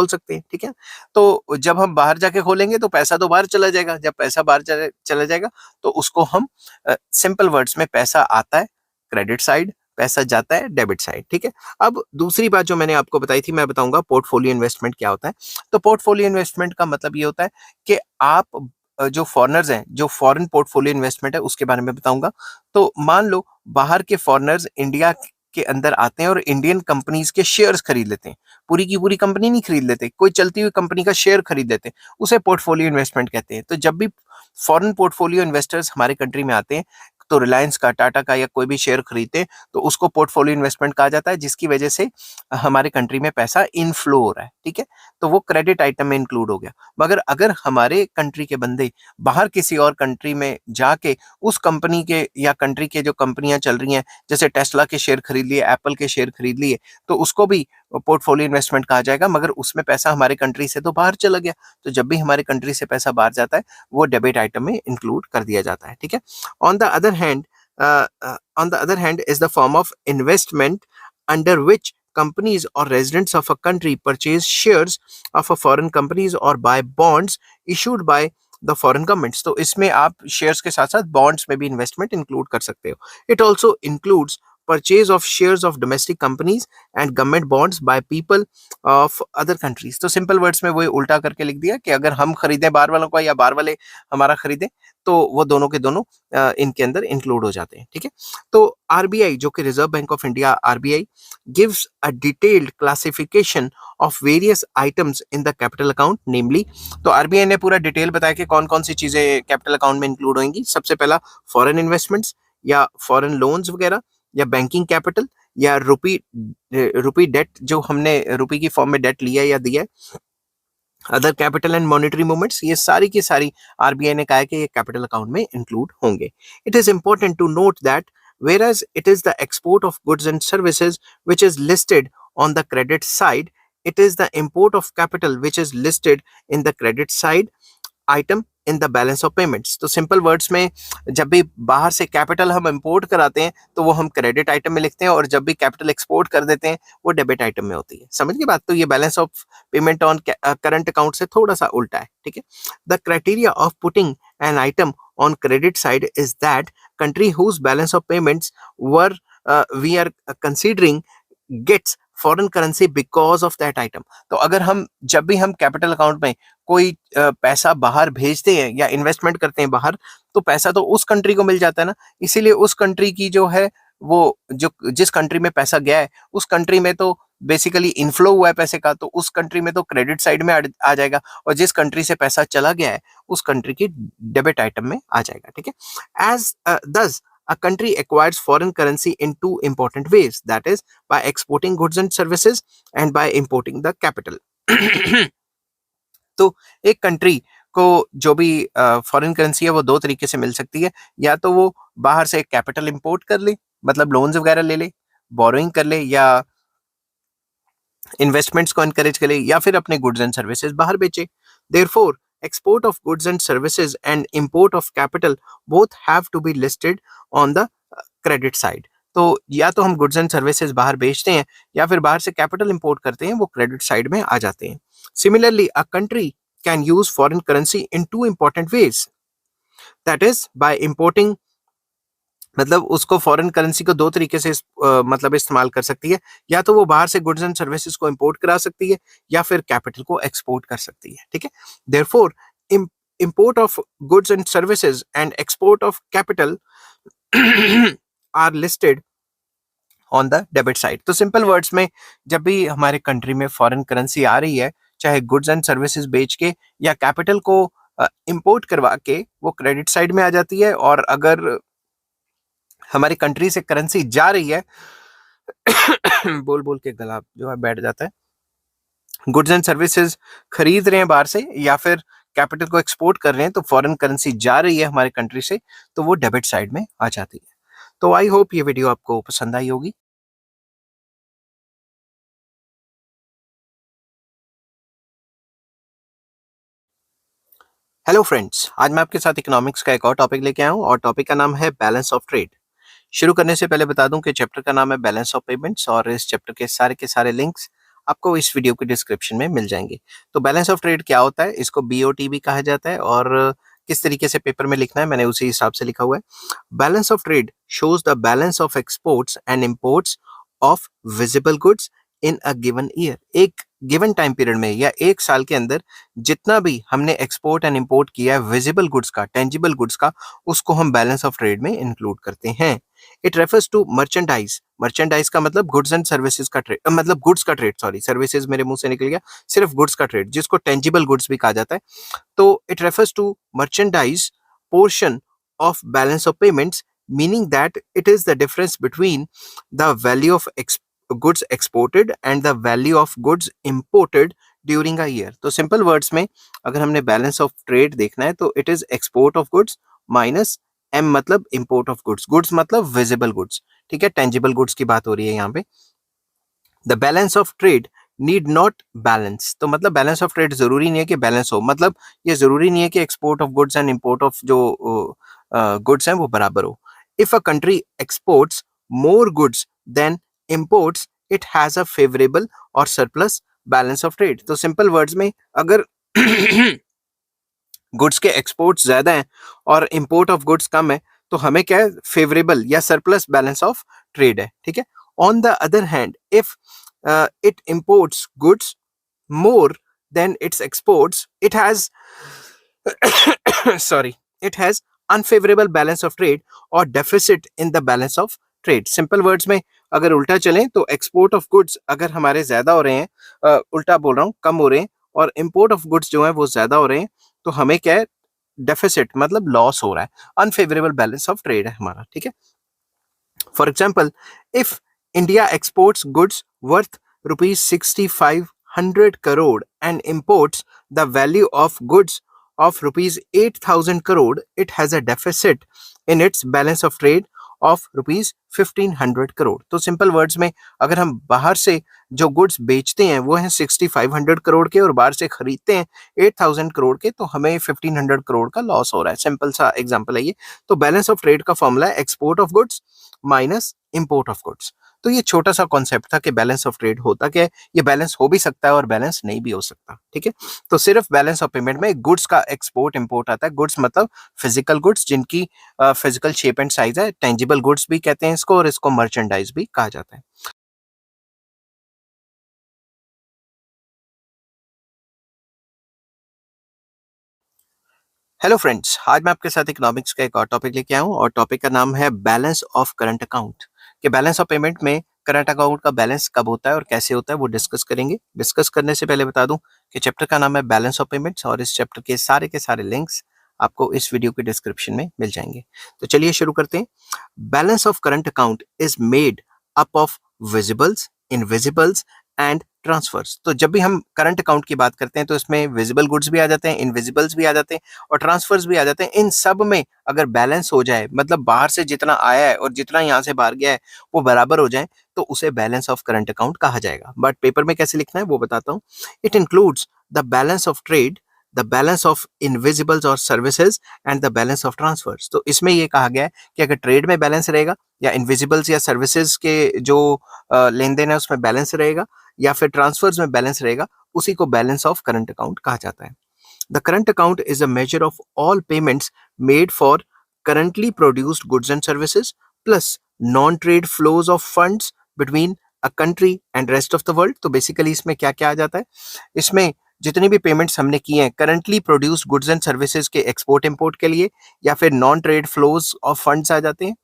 Speaker 1: सकते हैं, ठीक है। तो जब हम बाहर जाके खोलेंगे तो पैसा तो बाहर चला जाएगा, जब पैसा बाहर चला जाएगा तो उसको हम सिंपल वर्ड्स में पैसा आता है क्रेडिट साइड, पैसा जाता है डेबिट साइड, ठीक है। अब दूसरी बात जो मैंने आपको बताई थी, मैं बताऊंगा पोर्टफोलियो इन्वेस्टमेंट क्या होता है। तो पोर्टफोलियो इन्वेस्टमेंट का मतलब ये होता है कि आप जो फॉरेनर्स हैं, जो फॉरेन पोर्टफोलियो इन्वेस्टमेंट है उसके बारे में बताऊंगा। तो मान लो बाहर के फॉरेनर्स इंडिया के अंदर आते हैं और इंडियन कंपनीज के शेयर्स खरीद लेते हैं, पूरी की पूरी कंपनी नहीं खरीद लेते, कोई चलती हुई कंपनी का शेयर खरीद लेते हैं, उसे पोर्टफोलियो इन्वेस्टमेंट कहते हैं। तो जब भी फॉरेन पोर्टफोलियो इन्वेस्टर्स हमारे कंट्री में आते हैं तो रिलायंस का, टाटा का या कोई भी शेयर खरीदते हैं तो उसको पोर्टफोलियो इन्वेस्टमेंट कहा जाता है, जिसकी वजह से हमारे कंट्री में पैसा इनफ्लो हो रहा है, ठीक है। तो वो क्रेडिट आइटम में इंक्लूड हो गया। मगर अगर हमारे कंट्री के बंदे बाहर किसी और कंट्री में जाके उस कंपनी के या कंट्री के जो कंपनियां चल रही हैं, जैसे टेस्ला के शेयर खरीद लिए, एप्पल के शेयर खरीद लिए, तो उसको भी पोर्टफोलियो इन्वेस्टमेंट कहा जाएगा, मगर उसमें पैसा हमारे कंट्री से तो बाहर चला गया। तो जब भी हमारे कंट्री से पैसा बाहर जाता है वो डेबिट आइटम में इंक्लूड कर दिया जाता है, ठीक है। On the other hand, is the form of investment under which companies or residents of a country purchase shares of a foreign companies or buy bonds issued by the foreign governments. तो इसमें आप shares के साथ साथ bonds में भी investment include कर सकते हो। It also includes purchase of shares of domestic companies and government bonds by people of other countries. तो सिंपल वर्ड्स में वही उल्टा करके लिख दिया कि अगर हम खरीदें बाहर वालों का या बाहर वाले हमारा खरीदें तो वो दोनों के दोनों इनके अंदर इंक्लूड हो जाते हैं, ठीक है। तो आरबीआई जो कि Reserve Bank of India RBI gives a detailed classification of various items in the capital account namely. तो आरबीआई ने पूरा डिटेल बताया कि कौन कौन सी चीजें कैपिटल अकाउंट में इंक्लूड होंगी। सबसे पहला फॉरेन इन्वेस्टमेंट्स या फॉरेन लोन्स वगैरह या बैंकिंग कैपिटल या रुपी डेट, जो हमने रुपी की फॉर्म में डेट लिया या दिया है, other capital and monetary movements, ये सारी की सारी आरबीआई ने कहा है कि ये कैपिटल अकाउंट में इंक्लूड होंगे। It is important to note that whereas it is the export of goods and services which is listed on the credit side, it is the import of capital which is listed in the credit side item in the balance of payments. तो simple words में जब भी बाहर से capital हम import कराते हैं तो वो हम क्रेडिट आइटम में लिखते हैं, और जब भी कैपिटल एक्सपोर्ट कर देते हैं वो डेबिट आइटम में होती है। समझ गए बात? तो ये balance of payment on current account से थोड़ा सा उल्टा है, ठीक है। The criteria of putting an item on credit side is that country whose balance of payments were we are considering gets foreign currency because of that item. तो अगर हम जब भी हम कैपिटल अकाउंट में कोई पैसा बाहर भेजते हैं या इन्वेस्टमेंट करते हैं बाहर, तो पैसा तो उस कंट्री को मिल जाता है ना, इसीलिए उस कंट्री की जो है वो जो जिस कंट्री में पैसा गया है उस कंट्री में तो बेसिकली इनफ्लो हुआ है पैसे का, तो उस कंट्री में तो क्रेडिट साइड में आ जाएगा, और जिस कंट्री से पैसा चला गया है उस कंट्री की डेबिट आइटम में आ जाएगा, ठीक है। एज दस a country acquires foreign currency in two important ways, that is by exporting goods and services and by importing the capital. तो एक कंट्री को जो भी फॉरेन करेंसी है वो दो तरीके से मिल सकती है, या तो वो बाहर से कैपिटल इंपोर्ट कर ले, मतलब लोन्स वगैरह ले ले, बोरोइंग कर ले, या इन्वेस्टमेंट्स को एनकरेज करे, या फिर अपने गुड्स एंड सर्विसेज बाहर बेचे। Therefore export of goods and services and import of capital both have to be listed on the credit side. तो या तो हम गुड्स एंड सर्विसेज बाहर बेचते हैं या फिर बाहर से कैपिटल इंपोर्ट करते हैं, वो क्रेडिट साइड में आ जाते हैं। Similarly a country can use foreign currency in two important ways, that is by importing, मतलब उसको फॉरेन करेंसी को दो तरीके से मतलब इस्तेमाल कर सकती है, या तो वो बाहर से गुड्स एंड सर्विसेज को इंपोर्ट करा सकती है या फिर कैपिटल को एक्सपोर्ट कर सकती है, ठीक है। Therefore import of goods and services and export of capital R listed on the debit side. तो सिंपल वर्ड्स में जब भी हमारे कंट्री में फॉरेन करेंसी आ रही है, चाहे गुड्स एंड सर्विसेज बेच के या कैपिटल को इंपोर्ट करवा के, वो क्रेडिट साइड में आ जाती है, और अगर हमारी कंट्री से करेंसी जा रही है बोल बोल के गला जो है बैठ जाता है, गुड्स एंड सर्विसेज खरीद रहे हैं बाहर से या फिर कैपिटल को एक्सपोर्ट कर रहे हैं, तो फॉरेन करेंसी जा रही है हमारे कंट्री से, तो वो डेबिट साइड में आ जाती है। तो आई होप ये वीडियो आपको पसंद आई होगी। हेलो फ्रेंड्स, आज मैं आपके साथ इकोनॉमिक्स का एक और टॉपिक लेके आया हूँ और टॉपिक का नाम है बैलेंस ऑफ ट्रेड। शुरू करने से पहले बता दूं कि चैप्टर का नाम है बैलेंस ऑफ पेमेंट्स और इस चैप्टर के सारे लिंक्स आपको इस वीडियो के डिस्क्रिप्शन में मिल जाएंगे। तो बैलेंस ऑफ ट्रेड क्या होता है, इसको बीओटी भी कहा जाता है और किस तरीके से पेपर में लिखना है मैंने उसी हिसाब से लिखा हुआ है। Balance of trade shows the balance of exports and imports of visible goods in a given year. एक गिवन टाइम पीरियड में या एक साल के अंदर जितना भी हमने एक्सपोर्ट एंड इंपोर्ट किया है विजिबल गुड्स का, टेंजिबल गुड्स का, उसको हम बैलेंस ऑफ ट्रेड में इंक्लूड करते हैं। It refers to merchandise. Merchandise का मतलब गुड्स एंड सर्विसेज का ट्रेड, मतलब गुड्स का ट्रेड, सॉरी सर्विसेज मेरे मुंह से निकल गया, सिर्फ गुड्स का ट्रेड जिसको टेंजिबल गुड्स भी कहा जाता है। तो it refers to merchandise portion of balance of payments, meaning that it is the difference between the value of goods exported and the value of goods imported during a year। तो simple words में अगर हमने balance of trade देखना है तो it is export of goods minus um मतलब import of goods. Goods मतलब visible goods, ठीक है, टेंजिबल गुड्स की बात हो रही है यहाँ पे। The balance of trade need not balance, तो मतलब बैलेंस ऑफ ट्रेड जरूरी नहीं है कि बैलेंस हो, मतलब ये जरूरी नहीं है कि export of goods and import of जो गुड्स हैं वो बराबर हो। If a country exports more goods than imports it has a favourable और सरप्लस बैलेंस ऑफ ट्रेड। तो सिंपल वर्ड्स में अगर गुड्स के एक्सपोर्ट्स ज्यादा हैं और इंपोर्ट ऑफ गुड्स कम है तो हमें क्या है, फेवरेबल या सरप्लस बैलेंस ऑफ ट्रेड है, ठीक है। On the other hand if it imports goods more than its exports, it has sorry, it has unfavorable balance of trade or deficit in the balance of trade। Simple words में अगर उल्टा चलें तो export of goods अगर हमारे ज्यादा हो रहे हैं, उल्टा बोल रहा हूँ, कम हो रहे हैं, और इंपोर्ट ऑफ गुड्स जो है वो ज्यादा हो रहे हैं, तो हमें क्या है, डेफिसिट मतलब लॉस हो रहा है, अनफेवरेबल बैलेंस ऑफ ट्रेड है हमारा, ठीक है। For example, if India exports goods worth rupees 6500 crore and imports the value of goods of rupees 8000 crore, it has a deficit in its balance of trade of rupees 1500 crore. तो simple words में अगर हम बाहर से जो goods बेचते हैं वो हैं 6500 करोड़ के और बाहर से खरीदते हैं 8000 करोड़ के, तो हमें 1500 करोड़ का लॉस हो रहा है। सिंपल सा एग्जांपल है ये। तो बैलेंस ऑफ ट्रेड का फॉर्मूला है export of goods minus import of goods. तो ये छोटा सा कॉन्सेप्ट था कि बैलेंस ऑफ ट्रेड होता क्या है, ये बैलेंस हो भी सकता है और बैलेंस नहीं भी हो सकता, ठीक है। तो सिर्फ बैलेंस ऑफ पेमेंट में गुड्स का एक्सपोर्ट इंपोर्ट आता है। गुड्स मतलब फिजिकल गुड्स जिनकी फिजिकल शेप एंड साइज है, टेंजिबल गुड्स भी कहते हैं इसको, और इसको मर्चेंडाइज भी कहा जाता है। हेलो फ्रेंड्स, आज मैं आपके साथ इकोनॉमिक्स का एक और टॉपिक लेके आया हूँ और टॉपिक का नाम है बैलेंस ऑफ करंट अकाउंट। कि बैलेंस ऑफ पेमेंट में करंट अकाउंट का बैलेंस कब होता है और कैसे होता है वो डिस्कस करेंगे। डिस्कस करने से पहले बता दूं कि चैप्टर का नाम है बैलेंस ऑफ पेमेंट्स और इस चैप्टर के सारे लिंक्स आपको इस वीडियो के डिस्क्रिप्शन में मिल जाएंगे। तो चलिए शुरू करते हैं। Balance of current account is made up of visibles, invisibles and transfers. तो जब भी हम करंट अकाउंट की बात करते हैं तो इसमें विजिबल गुड्स भी आ जाते हैं, इनविजिबल्स भी आ जाते हैं और ट्रांसफर्स भी आ जाते हैं। इन सब में अगर बैलेंस हो जाए, मतलब बाहर से जितना आया है और जितना यहाँ से बाहर गया है वो बराबर हो जाए, तो उसे बैलेंस ऑफ करंट अकाउंट कहा जाएगा। बट पेपर में कैसे लिखना है वो बताता हूँ। It includes the balance of trade, the balance of invisibles और services and the balance of transfers. तो इसमें ये कहा गया है कि अगर ट्रेड में बैलेंस रहेगा या इनविजिबल्स या सर्विसेज के जो लेन देन है उसमें बैलेंस रहेगा या फिर ट्रांसफर्स में बैलेंस रहेगा, उसी को बैलेंस ऑफ करंट अकाउंट कहा जाता है। The current account is a measure of all payments made for currently produced goods and services plus non trade flows of funds between a country and rest of the world. तो basically इसमें क्या क्या आ जाता है, इसमें जितनी भी पेमेंट्स हमने की हैं currently produced goods and services के एक्सपोर्ट इंपोर्ट के लिए, या फिर non trade flows of funds आ जाते हैं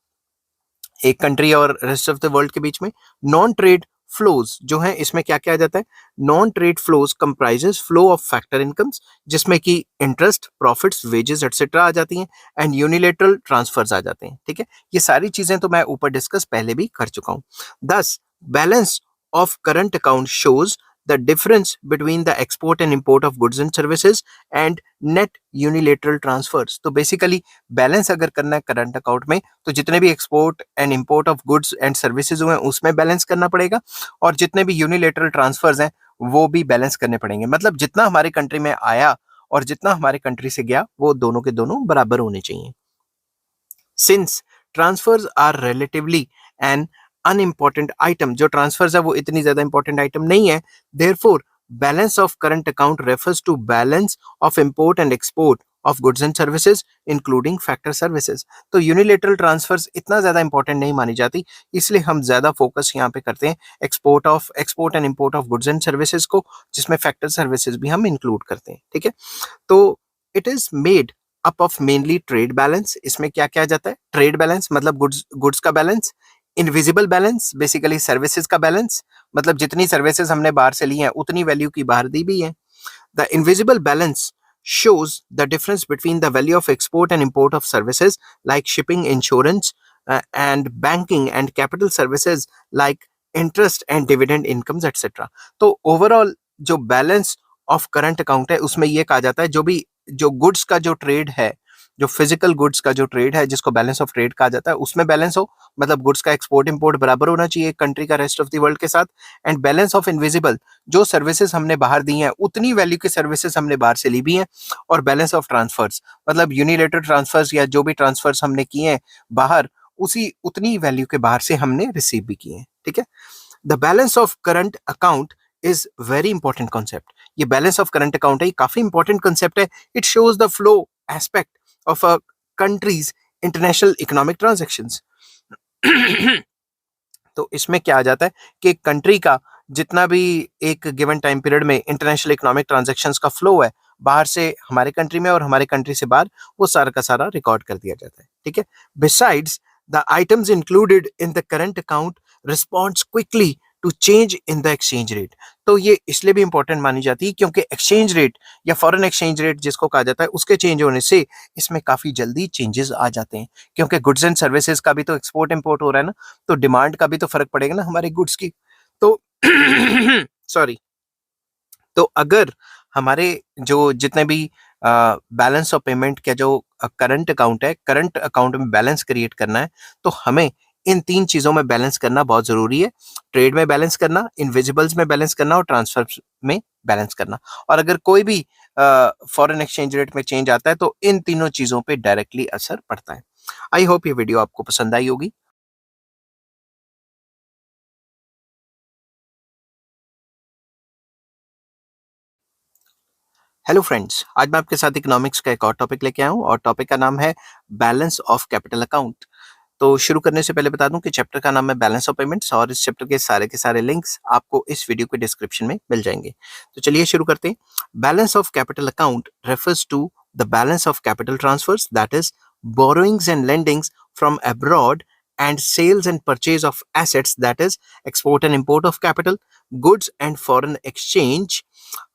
Speaker 1: एक कंट्री और रेस्ट ऑफ द वर्ल्ड के बीच में। नॉन ट्रेड फ्लोज जो है इसमें क्या क्या आ जाता है, non trade flows comprises flow of factor incomes जिसमें कि इंटरेस्ट, प्रॉफिट्स, वेजेस एटसेट्रा आ जाती हैं एंड यूनिलेटरल ट्रांसफर्स आ जाते हैं, ठीक है। ये सारी चीजें तो मैं ऊपर डिस्कस पहले भी कर चुका हूं। दस balance of current account shows the difference between the export and import of goods and services and net unilateral transfers। तो बेसिकली बैलेंस अगर करना है करंट अकाउंट में तो जितने भी export and import of goods and services हुए हैं उसमें बैलेंस करना पड़ेगा और जितने भी यूनिलेटरल ट्रांसफर्स हैं वो भी बैलेंस करने पड़ेंगे। मतलब जितना हमारे कंट्री में आया और जितना हमारे कंट्री से गया वो दोनों के दोनों बराबर होने चाहिए। Since transfers are relatively an unimportant item, जो ट्रांसफर्स है वो इतनी ज्यादा इंपॉर्टेंट आइटम नहीं है, therefore balance of current account refers to balance of import and export of goods and services including factor services. तो यूनिलेटरल ट्रांसफर्स इतना ज्यादा इंपॉर्टेंट नहीं मानी जाती, इसलिए हम ज्यादा फोकस यहाँ पे करते हैं export and import of goods and services को, जिसमें फैक्टर सर्विसेज भी हम इंक्लूड करते हैं। ठीक है, तो it is made up of mainly trade balance. इसमें क्या किया जाता है? ट्रेड बैलेंस मतलब गुड्स का balance, invisible balance basically services का बैलेंस, मतलब जितनी सर्विसेज हमने बाहर से ली हैं उतनी वैल्यू की बाहर दी भी है। The invisible balance shows the difference between the value of export and import of services like shipping, insurance, and banking and capital services like interest and dividend incomes etc. तो ओवरऑल जो balance of current account है उसमें ये कहा जाता है जो goods का जो ट्रेड है, जो फिजिकल गुड्स का जो ट्रेड है जिसको बैलेंस ऑफ ट्रेड कहा जाता है, उसमें बैलेंस हो, मतलब गुड्स का एक्सपोर्ट इंपोर्ट बराबर होना चाहिए कंट्री का रेस्ट ऑफ द वर्ल्ड के साथ। एंड बैलेंस ऑफ इनविजिबल, जो सर्विसेज हमने बाहर दी हैं उतनी वैल्यू की सर्विसेज हमने बाहर से ली भी हैं। और बैलेंस ऑफ ट्रांसफर्स मतलब यूनिलेटरल ट्रांसफर्स या जो भी ट्रांसफर्स हमने किए हैं बाहर, उसी उतनी वैल्यू के बाहर से हमने रिसीव भी किए हैं। ठीक है, the balance of current account is very important concept. ये बैलेंस ऑफ करंट अकाउंट है, ये काफी इंपॉर्टेंट कॉन्सेप्ट है। It shows the flow aspect of a countries international economic transactions. तो इसमें क्या आ जाता है कि कंट्री का जितना भी एक गिवन टाइम पीरियड में इंटरनेशनल इकोनॉमिक ट्रांजैक्शंस का फ्लो है बाहर से हमारे कंट्री में और हमारे कंट्री से बाहर, वो सारा का सारा रिकॉर्ड कर दिया जाता है। ठीक है, besides the items included in the current account responds quickly to change in the exchange rate. तो ये इसलिए भी इंपॉर्टेंट मानी जाती है क्योंकि एक्सचेंज रेट या फॉरेन एक्सचेंज रेट जिसको कहा जाता है उसके चेंज होने से इसमें काफी जल्दी चेंजेस आ जाते हैं, क्योंकि गुड्स एंड सर्विसेज का भी तो एक्सपोर्ट इंपोर्ट हो रहा है ना, तो डिमांड का भी तो फर्क पड़ेगा ना हमारे गुड्स की। तो सॉरी, तो अगर हमारे जो जितने भी बैलेंस ऑफ पेमेंट का जो करंट अकाउंट है, करंट अकाउंट में बैलेंस क्रिएट करना है, तो हमें इन तीन चीजों में बैलेंस करना बहुत जरूरी है। ट्रेड में बैलेंस करना, इनविजिबल्स में बैलेंस करना और ट्रांसफर में बैलेंस करना। और अगर कोई भी फॉरेन एक्सचेंज रेट में चेंज आता है तो इन तीनों चीजों पे डायरेक्टली असर पड़ता है। आई होप ये वीडियो आपको पसंद आई होगी। हेलो फ्रेंड्स, आज मैं आपके साथ इकोनॉमिक्स का एक और टॉपिक लेके आया हूँ और टॉपिक का नाम है बैलेंस ऑफ कैपिटल अकाउंट। तो शुरू करने से पहले बता दूं कि चैप्टर का नाम है बैलेंस ऑफ पेमेंट्स और इस चैप्टर के सारे लिंक्स आपको इस वीडियो के डिस्क्रिप्शन में मिल जाएंगे। तो चलिए शुरू करते हैं। Balance of capital account refers to the balance of capital transfers, that is borrowings and lendings from abroad and sales and purchase of assets, that is export and import of capital, goods and foreign exchange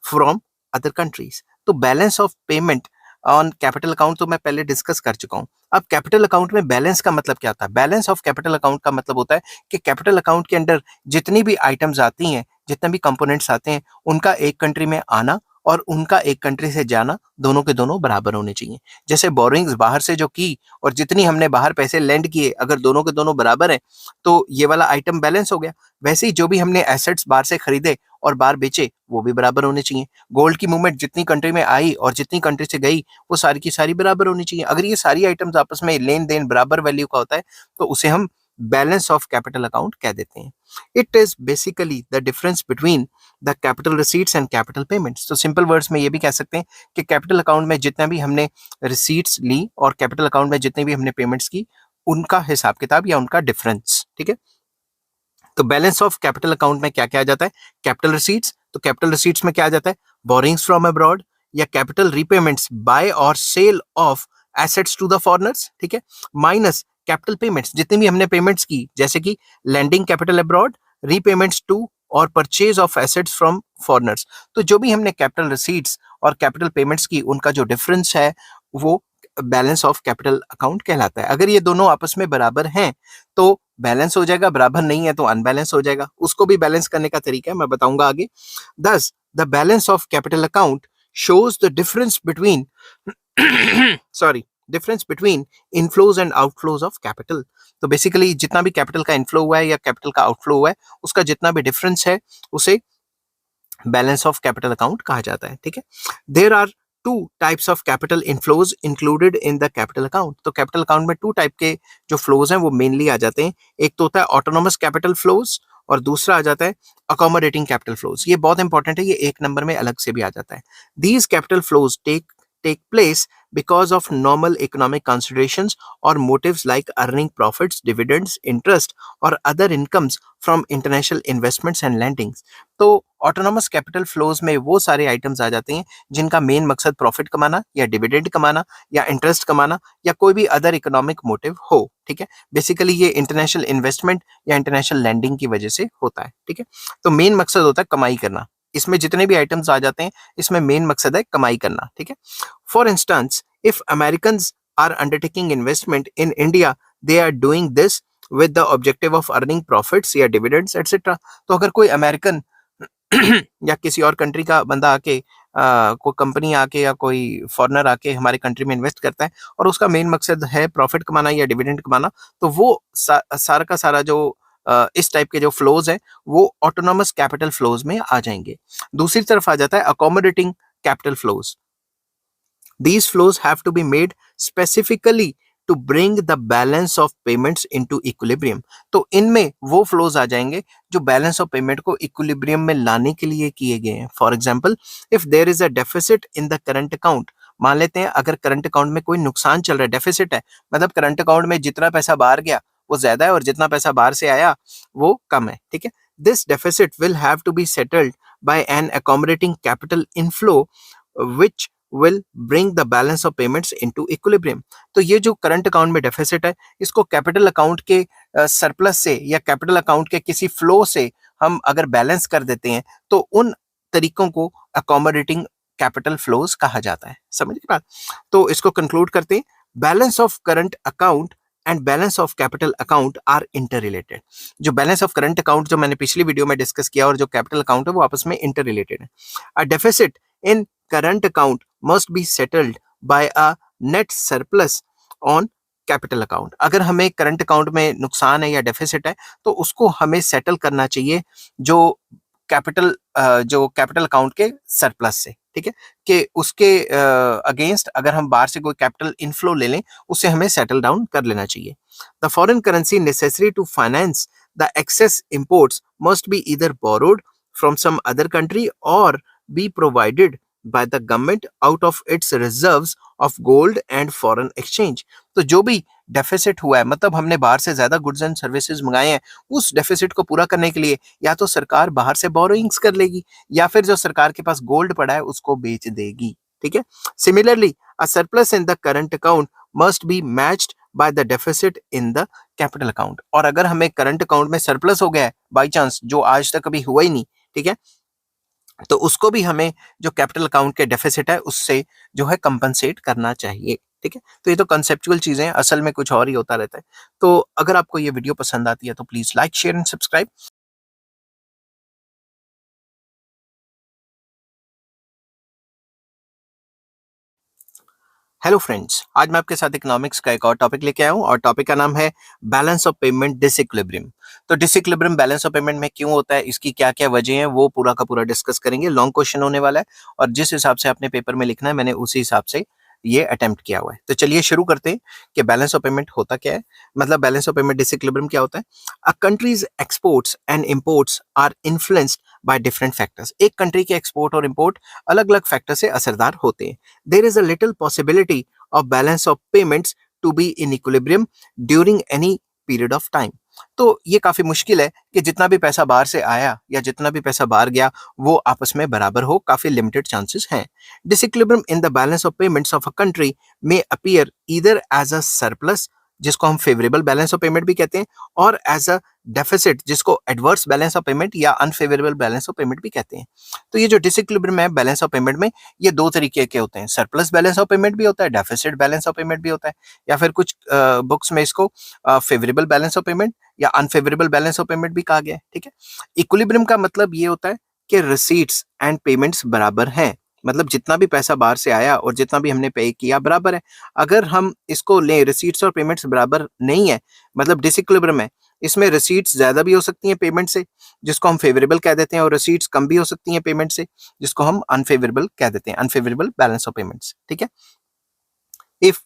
Speaker 1: from other countries। तो balance of payment on capital account तो मैं पहले discuss कर चुका हूं। अब capital account में balance का मतलब क्या होता है? बैलेंस ऑफ कैपिटल अकाउंट का मतलब होता है कि कैपिटल अकाउंट के अंदर जितनी भी आइटम्स आती हैं, जितने भी कंपोनेंट्स आते हैं, उनका एक कंट्री में आना और उनका एक कंट्री से जाना दोनों के दोनों बराबर होने चाहिए। जैसे बोरोइंग्स बाहर से जो की और जितनी हमने बाहर पैसे लेंड किए, अगर दोनों के दोनों बराबर हैं तो ये वाला आइटम बैलेंस हो गया। वैसे ही जो भी हमने एसेट्स बाहर से खरीदे और बाहर बेचे वो भी बराबर होने चाहिए। गोल्ड की मूवमेंट जितनी कंट्री में आई और जितनी कंट्री से गई वो सारी की सारी बराबर होनी चाहिए। अगर ये सारी आइटम्स आपस में लेन देन बराबर वैल्यू का होता है तो उसे हम बैलेंस ऑफ कैपिटल अकाउंट कह देते हैं। It is basically the difference between the capital receipts and capital payments. तो सिंपल वर्ड्स में ये भी कह सकते हैं कि कैपिटल अकाउंट में जितना भी हमने रिसीट्स ली और कैपिटल अकाउंट में जितनी भी हमने पेमेंट्स की, उनका हिसाब किताब या उनका डिफरेंस। ठीक है, तो बैलेंस ऑफ कैपिटल अकाउंट में क्या क्या आ जाता है? कैपिटल रिसीट्स, तो कैपिटल रिसीट्स में क्या आ जाता है? बोरिंग्स फ्रॉम अब्रॉड या कैपिटल रीपेमेंट्स बाय और sale of assets to the foreigners. ठीक है, माइनस कैपिटल पेमेंट्स, जितनी भी हमने पेमेंट्स की, जैसे कि landing capital abroad, repayments to और purchase of assets from foreigners. तो जो भी हमने कैपिटल रिसीट्स और कैपिटल पेमेंट्स की, उनका जो डिफरेंस है वो बैलेंस ऑफ कैपिटल अकाउंट कहलाता है। अगर ये दोनों आपस में बराबर हैं तो बैलेंस हो जाएगा, बराबर नहीं है तो अनबैलेंस हो जाएगा। उसको भी बैलेंस करने का तरीका है, मैं बताऊंगा आगे। दस the balance of capital account shows the difference between difference between inflows and outflows of capital। तो बेसिकली जितना भी कैपिटल का इनफ्लो हुआ है या कैपिटल का आउटफ्लो हुआ है, उसका जितना भी डिफरेंस है उसे बैलेंस ऑफ कैपिटल अकाउंट कहा जाता है। ठीक है, there are two types of capital inflows included in the capital account. तो कैपिटल अकाउंट में टू टाइप के जो फ्लोज हैं वो मेनली आ जाते हैं। एक तो होता है ऑटोनोमस कैपिटल फ्लोज और दूसरा आ जाता है अकोमोडेटिंग कैपिटल फ्लोज। ये बहुत इंपॉर्टेंट है, ये एक नंबर में अलग से भी आ जाता है। These capital flows take place because of normal economic considerations or motives like earning profits, dividends, interest or other incomes from international investments and lendings। तो ऑटोनोमस कैपिटल फ्लोज में वो सारे आइटम्स आ जाते हैं जिनका मेन मकसद प्रॉफिट कमाना या डिविडेंड कमाना या इंटरेस्ट कमाना या कोई भी अदर इकोनॉमिक मोटिव हो। ठीक है, बेसिकली ये इंटरनेशनल इन्वेस्टमेंट या इंटरनेशनल लैंडिंग की वजह से होता है। ठीक है, तो मेन मकसद होता है कमाई करना। इसमें जितने भी आइटम्स आ जाते हैं इसमें मेन मकसद है कमाई करना। ठीक है, for instance if Americans are undertaking investment in India, they are doing this with the objective of earning profits या डिविडेंड्स एटसेट्रा। तो अगर कोई अमेरिकन या किसी और कंट्री का बंदा आके कोई कंपनी आके या कोई फॉरेनर आके हमारे कंट्री में इन्वेस्ट करता है और उसका मेन मकसद है प्रॉफिट कमाना या डिविडेंड कमाना, तो वो सारा का सारा जो इस टाइप के जो फ्लोज है वो ऑटोनोमस कैपिटल फ्लोज में आ जाएंगे। दूसरी तरफ आ जाता है accommodating capital flows. These flows have to be made specifically to bring the balance of payments into equilibrium। तो इनमें वो फ्लोज आ जाएंगे जो बैलेंस ऑफ पेमेंट को इक्विलिब्रियम में लाने के लिए किए गए हैं। For example, if there is a deficit in the current account, मान लेते हैं अगर करंट अकाउंट में कोई नुकसान चल रहा है, डेफिसिट है, मतलब करंट अकाउंट में जितना पैसा बाहर गया वो ज्यादा है और जितना पैसा बाहर से आया वो कम है। ठीक है, this deficit will have to be settled by an accommodating capital inflow which will bring the balance of payments into equilibrium। तो ये जो करंट अकाउंट में डेफिसिट है इसको कैपिटल अकाउंट के सरप्लस से या कैपिटल अकाउंट के किसी फ्लो से हम अगर बैलेंस कर देते हैं तो उन तरीकों को अकोमोडेटिंग कैपिटल फ्लोज कहा जाता है। समझ गए बात? तो इसको कंक्लूड करते हैं, balance of current account and balance of capital account are interrelated. जो बैलेंस ऑफ करंट अकाउंट जो मैंने पिछली वीडियो में डिस्कस किया और जो कैपिटल अकाउंट है वो आपस में इंटर रिलेटेड है। अ deficit in current account must be settled by a net surplus on capital account. अगर हमें करंट अकाउंट में नुकसान है या डेफिसिट है तो उसको हमें सेटल करना चाहिए जो कैपिटल अकाउंट के सरप्लस से। ठीक है, कि उसके अगेंस्ट अगर हम बाहर से कोई कैपिटल इनफ्लो ले लें उसे हमें सेटल डाउन कर लेना चाहिए। The foreign currency necessary to finance the excess imports must be either borrowed from some other country और be provided by the government out of its reserves of gold and foreign exchange। तो जो भी deficit हुआ है, मतलब हमने बाहर से ज्यादा गुड्स एंड सर्विसेज मंगाए हैं, उस डेफिसिट को पूरा करने के लिए या तो सरकार बाहर से बोरोइंग्स कर लेगी या फिर जो सरकार के पास गोल्ड पड़ा है उसको बेच देगी। ठीक है, similarly a surplus in the current account must be matched by the deficit in the capital account. और अगर हमें करंट अकाउंट में सरप्लस हो गया है बाई चांस, जो आज तक कभी हुआ ही नहीं, ठीक है, तो उसको भी हमें जो कैपिटल अकाउंट के डेफिसिट है उससे जो है कंपनसेट करना चाहिए। ठीक है, तो ये तो कंसेप्चुअल चीजें हैं, असल में कुछ और ही होता रहता है। तो अगर आपको ये वीडियो पसंद आती है तो please like, share and subscribe. Hello friends, आज मैं आपके साथ इकोनॉमिक्स का एक और टॉपिक लेके आया हूँ और टॉपिक का नाम है बैलेंस ऑफ पेमेंट डिसइक्विलिब्रियम। तो डिसइक्विलिब्रियम बैलेंस ऑफ पेमेंट में क्यों होता है, इसकी क्या क्या वजह है, वो पूरा का पूरा डिस्कस करेंगे। लॉन्ग क्वेश्चन होने वाला है और जिस हिसाब से आपने पेपर में लिखना है मैंने उसी हिसाब से ये अटेम्प्ट किया हुआ है। तो चलिए शुरू करते हैं कि बैलेंस ऑफ पेमेंट होता क्या है, मतलब बैलेंस ऑफ पेमेंट डिसइक्विलिब्रियम क्या होता है। A country's exports and imports are influenced by different factors. एक कंट्री के एक्सपोर्ट और इंपोर्ट अलग अलग फैक्टर से असरदार होते हैं। There is a little possibility of balance of payments to be in equilibrium during any period of time। तो ये काफी मुश्किल है कि जितना भी पैसा बाहर से आया या जितना भी पैसा बाहर गया वो आपस में बराबर हो, काफी लिमिटेड चांसेस हैं। Disequilibrium in the balance of payments of a country may appear either as a surplus, जिसको हम फेवरेबल बैलेंस ऑफ पेमेंट भी कहते हैं, और एज अ डेफिसिट, जिसको एडवर्स बैलेंस ऑफ पेमेंट या अनफेवरेबल बैलेंस ऑफ पेमेंट भी कहते हैं। तो ये जो डिसइक्विलिब्रियम है बैलेंस ऑफ पेमेंट में, ये दो तरीके के होते हैं, सरप्लस बैलेंस ऑफ पेमेंट भी होता है, डेफिसिट बैलेंस ऑफ पेमेंट भी होता है, या फिर कुछ बुक्स में इसको फेवरेबल बैलेंस ऑफ पेमेंट या अनफेवरेबल बैलेंस ऑफ पेमेंट भी कहा गया है। ठीक है, इक्विलिब्रियम का मतलब ये होता है कि रिसीट्स एंड पेमेंट्स बराबर हैं, मतलब जितना भी पैसा बाहर से आया और जितना भी हमने पे किया बराबर है। अगर हम इसको लें रिसीट्स और पेमेंट्स बराबर नहीं है, मतलब डिसइक्विलिब्रियम है, इसमें रिसीट्स ज्यादा भी हो सकती हैं पेमेंट से, जिसको हम फेवरेबल कह देते हैं, और रिसीट्स कम भी हो सकती हैं पेमेंट से, जिसको हम अनफेवरेबल कह देते हैं, अनफेवरेबल बैलेंस ऑफ पेमेंट्स। ठीक है। if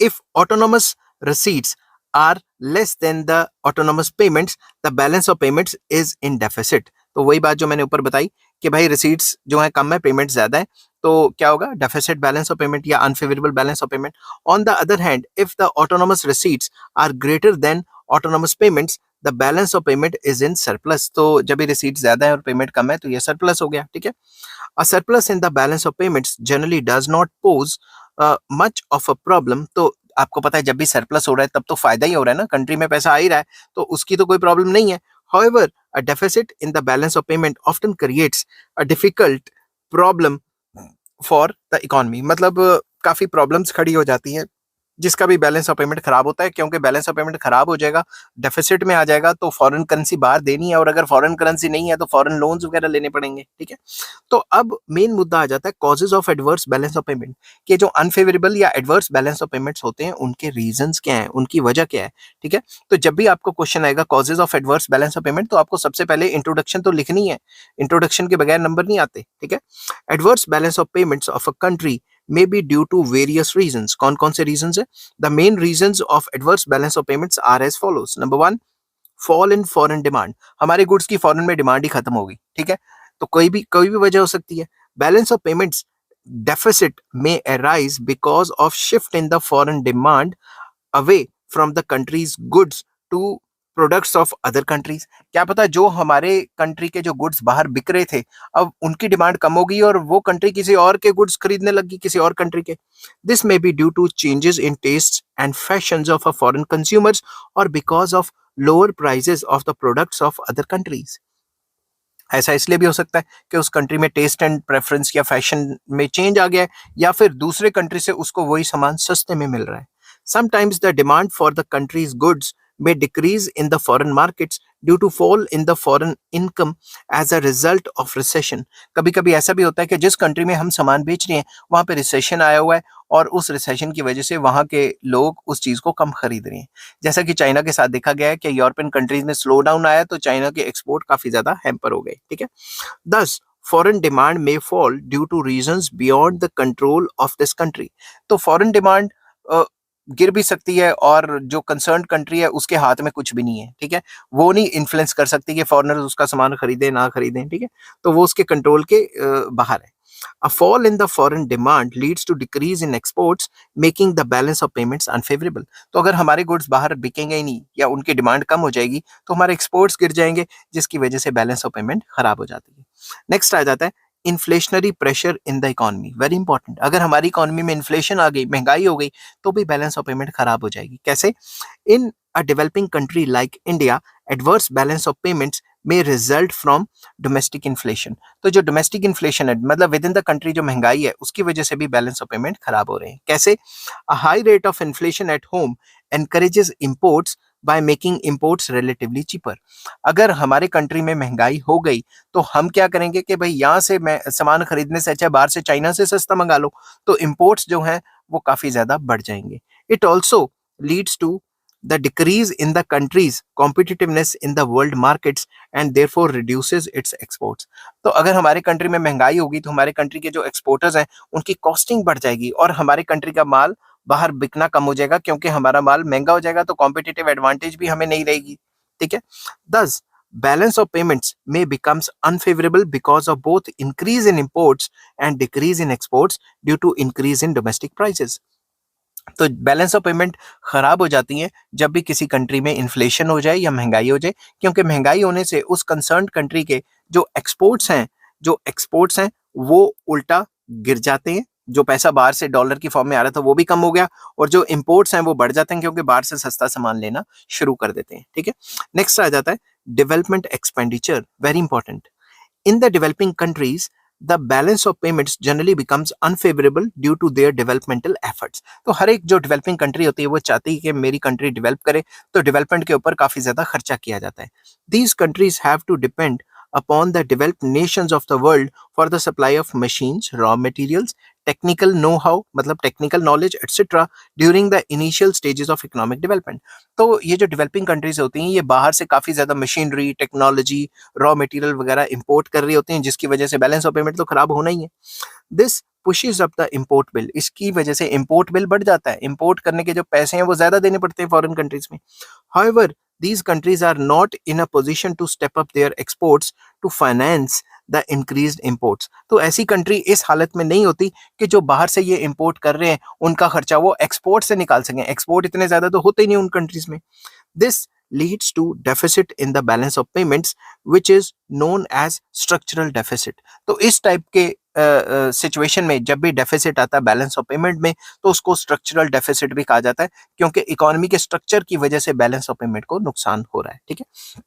Speaker 1: if autonomous receipts are less than the autonomous payments, the balance of payments is in deficit। तो वही बात जो मैंने ऊपर बताई कि भाई रिसीट्स जो है कम है, पेमेंट ज्यादा है, तो क्या होगा, डेफिसिट बैलेंस ऑफ पेमेंट या unfavourable balance of payment. On the other hand, if the autonomous receipts are greater than autonomous payments, the balance of payment is in surplus. तो जब भी रिसीट ज्यादा है और पेमेंट कम है तो ये सरप्लस हो गया। ठीक है। A surplus in the balance of payments generally does not pose much of a problem। तो आपको पता है जब भी सरप्लस हो रहा है तब तो फायदा ही हो रहा है ना, कंट्री में पैसा आ ही रहा है, तो उसकी तो कोई प्रॉब्लम नहीं है। However, a deficit in the balance of payment often creates a difficult problem for the economy। मतलब काफी प्रॉब्लम्स खड़ी हो जाती हैं जिसका भी बैलेंस ऑफ पेमेंट खराब होता है, क्योंकि बैलेंस ऑफ पेमेंट खराब हो जाएगा, डेफिसिट में आ जाएगा, तो फॉरेन करेंसी बाहर देनी है, और अगर फॉरेन करेंसी नहीं है तो फॉरेन लोन्स वगैरह लेने पड़ेंगे। ठीक है। तो अब मेन मुद्दा आ जाता है causes of adverse balance of payment, कि जो अनफेवरेबल या एडवर्स बैलेंस ऑफ पेमेंट्स होते हैं उनके रीजंस क्या हैं, उनकी वजह क्या है। ठीक है। तो जब भी आपको क्वेश्चन आएगा causes of adverse balance of payment, तो आपको सबसे पहले इंट्रोडक्शन तो लिखनी है, इंट्रोडक्शन के बगैर नंबर नहीं आते। ठीक है। Adverse balance of payments of a country may be due to various reasons। कौन कौन से reasons है? The main reasons of adverse balance of payments are as follows। Number one, fall in foreign demand। हमारे goods की foreign में demand ही खत्म होगी। ठीक है। तो कोई भी वजह हो सकती है। Balance of payments deficit may arise because of shift in the foreign demand away from the country's goods to products of other countries. क्या पता जो हमारे कंट्री के जो गुड्स बाहर बिक रहे थे, अब उनकी डिमांड कम हो गई और वो कंट्री किसी और के गुड्स खरीदने लगी, किसी और कंट्री के। This may be due to changes in taste and fashions of a foreign consumers, और because of lower prices of the products of other countries. ऐसा इसलिए भी हो सकता है कि उस कंट्री में टेस्ट एंड प्रेफरेंस या फैशन में चेंज आ गया है, या फिर दूसरे कंट्री से उसको वही सामान सस्ते में मिल रहा है। Sometimes the demand for the country's goods may decrease in the foreign markets due to fall in the foreign income as a result of recession। कभी कभी ऐसा भी होता है कि जिस कंट्री में हम सामान बेच रहे हैं वहां पे रिसेशन आया हुआ है, और उस रिसेशन की वजह से वहां के लोग उस चीज को कम खरीद रहे हैं। जैसा कि चाइना के साथ देखा गया है कि यूरोपियन कंट्रीज में स्लो डाउन आया तो चाइना के एक्सपोर्ट काफी ज्यादा हैम्पर हो गए। ठीक है। Thus, foreign demand may fall due to reasons beyond the control of this country। तो फॉरेन डिमांड गिर भी सकती है, और जो कंसर्न कंट्री है उसके हाथ में कुछ भी नहीं है। ठीक है। वो नहीं इन्फ्लुएंस कर सकती कि फॉरेनर्स उसका सामान खरीदे ना खरीदें। ठीक है। तो वो उसके कंट्रोल के बाहर है। A fall in the foreign demand leads to decrease in exports, making the balance of payments unfavorable। तो अगर हमारे गुड्स बाहर बिकेंगे ही नहीं या उनकी डिमांड कम हो जाएगी तो हमारे एक्सपोर्ट्स गिर जाएंगे, जिसकी वजह से बैलेंस ऑफ पेमेंट खराब हो जाती है। नेक्स्ट आ जाता है inflationary pressure in the economy. Very important. अगर हमारी इकोनॉमी में इन्फ्लेशन आ गई, महंगाई हो गई, तो भी बैलेंस ऑफ पेमेंट खराब हो जाएगी। कैसे? In a developing country like India, adverse balance of payments may result from domestic inflation. तो जो डोमेस्टिक इन्फ्लेशन है, मतलब विद इन द कंट्री जो महंगाई है, उसकी वजह से भी बैलेंस ऑफ पेमेंट खराब हो रहे हैं। कैसे? A high rate of inflation at home encourages imports by making imports relatively cheaper. अगर हमारे कंट्री में महंगाई हो गई तो हम क्या करेंगे कि भाई यहाँ से मैं सामान खरीदने से अच्छा बाहर से चाइना से सस्ता मंगा लो, तो इंपोर्ट्स जो हैं वो काफी ज्यादा बढ़ जाएंगे। It also leads to the decrease in the country's competitiveness in the world markets and therefore reduces its exports। तो अगर हमारे कंट्री में महंगाई होगी तो हमारे कंट्री के जो एक्सपोर्टर्स हैं उनकी कॉस्टिंग बढ़ जाएगी, और हमारे कंट्री का माल बाहर बिकना कम हो जाएगा, क्योंकि हमारा माल महंगा हो जाएगा तो कॉम्पिटिटिव एडवांटेज भी हमें नहीं रहेगी। ठीक है। Thus, balance of payments may becomes unfavorable because of both increase in imports and decrease in exports due to increase in domestic prices। तो बैलेंस ऑफ पेमेंट खराब हो जाती हैं जब भी किसी कंट्री में इन्फ्लेशन हो जाए या महंगाई हो जाए, क्योंकि महंगाई होने से उस कंसर्न कंट्री के जो एक्सपोर्ट्स हैं वो उल्टा गिर जाते हैं। जो पैसा बाहर से डॉलर की फॉर्म में आ रहा था वो भी कम हो गया, और जो इंपोर्ट्स हैं वो बढ़ जाते हैं क्योंकि बाहर से सस्ता सामान लेना शुरू कर देते हैं। ठीक है। नेक्स्ट आ जाता है development expenditure. Very important. In the developing countries, the balance of payments generally becomes unfavorable due to their developmental efforts। तो हर एक जो डेवलपिंग कंट्री होती है वो चाहती है कि मेरी कंट्री डेवलप करे, तो डेवलपमेंट के ऊपर काफी ज्यादा खर्चा किया जाता है। These countries have to depend upon the developed nations of the world for the supply of machines, raw materials, technical know-how मतलब technical knowledge etc. during the initial stages of economic development. तो ये जो developing countries होती हैं ये बाहर से काफी ज्यादा मशीनरी, टेक्नोलॉजी, रॉ मटेरियल वगैरह इंपोर्ट कर रही होती हैं, जिसकी वजह से बैलेंस ऑफ पेमेंट तो खराब होना ही है. This pushes up the import bill. इसकी वजह से इंपोर्ट बिल बढ़ जाता है. इंपोर्ट करने के जो पैसे हैं वो ज्यादा देने पड़ते हैं फॉरेन कंट्रीज में. However, these countries are not in a position to step up their exports to finance the increased imports. तो ऐसी कंट्री इस हालत में नहीं होती कि जो बाहर से ये इंपोर्ट कर रहे हैं उनका खर्चा वो एक्सपोर्ट से निकाल सकें. एक्सपोर्ट इतने ज्यादा तो होते ही नहीं उन कंट्रीज में. This leads to deficit in the balance of payments, which is known as structural deficit. तो इस टाइप के सिचुएशन में जब भी डेफिसिट आता है बैलेंस ऑफ पेमेंट में तो उसको स्ट्रक्चरल डेफिसिट भी कहा जाता है, क्योंकि इकोनॉमी के स्ट्रक्चर की वजह से बैलेंस ऑफ पेमेंट को नुकसान हो रहा है. ठीक है.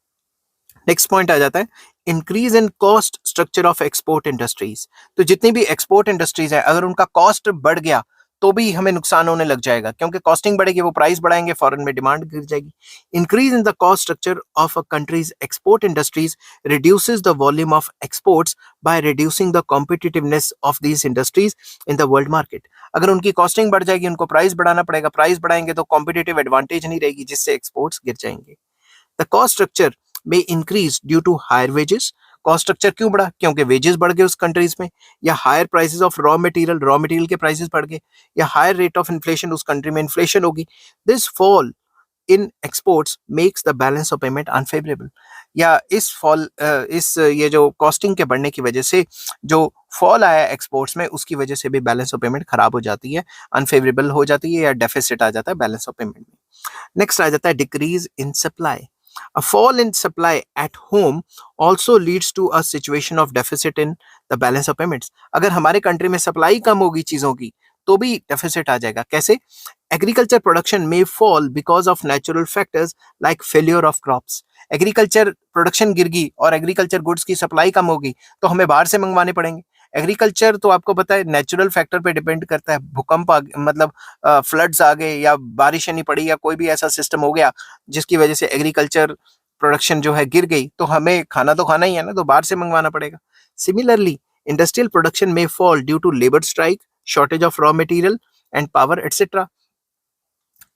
Speaker 1: नेक्स्ट पॉइंट आ जाता है increase in cost structure of export industries. तो जितनी भी एक्सपोर्ट इंडस्ट्रीज है अगर उनका कॉस्ट बढ़ गया तो भी हमें नुकसान होने लग जाएगा, क्योंकि कॉस्टिंग बढ़ेगी, वो प्राइस बढ़ाएंगे, फॉरेन में डिमांड गिर जाएगी. Increase in the cost structure of a countries export industries reduces the volume of exports by reducing the competitiveness of these industries in the world market. अगर उनकी कॉस्टिंग बढ़ जाएगी, उनको प्राइस बढ़ाना पड़ेगा, प्राइस बढ़ाएंगे तो कॉम्पिटिटिव एडवांटेज नहीं रहेगी, जिससे एक्सपोर्ट्स गिर जाएंगे. The cost structure may increase due to higher wages. Cost structure क्यों बढ़ा? क्योंकि वेजेस बढ़ गए उस कंट्रीज में, या higher prices of raw material के प्राइसेस बढ़ गए, या हायर रेट ऑफ इन्फ्लेशन, उस कंट्री में इन्फ्लेशन होगी. This fall in exports makes the balance of payment unfavourable. या इस ये जो कॉस्टिंग के बढ़ने की वजह से जो फॉल आया एक्सपोर्ट्स में उसकी वजह से भी बैलेंस ऑफ पेमेंट खराब हो जाती है, अनफेवरेबल हो जाती है, या डेफिसिट आ जाता है बैलेंस ऑफ पेमेंट में. नेक्स्ट आ जाता है decrease in supply. A fall in supply at home also leads to a situation of deficit in the balance of payments. अगर हमारे कंट्री में सप्लाई कम होगी चीजों की तो भी डेफिसिट आ जाएगा. कैसे? Agriculture production may fall because of natural factors like failure of crops. Agriculture production गिर गई और एग्रीकल्चर गुड्स की सप्लाई कम होगी तो हमें बाहर से मंगवाने पड़ेंगे. एग्रीकल्चर तो आपको पता है नेचुरल फैक्टर पे डिपेंड करता है. भूकंप मतलब फ्लड्स आ गए या बारिश नहीं पड़ी या कोई भी ऐसा सिस्टम हो गया जिसकी वजह से एग्रीकल्चर प्रोडक्शन जो है गिर गई, तो हमें खाना तो खाना ही है ना, तो बाहर से मंगवाना पड़ेगा. सिमिलरली इंडस्ट्रियल प्रोडक्शन में fall due to labour strike, shortage of raw material and power etcetera.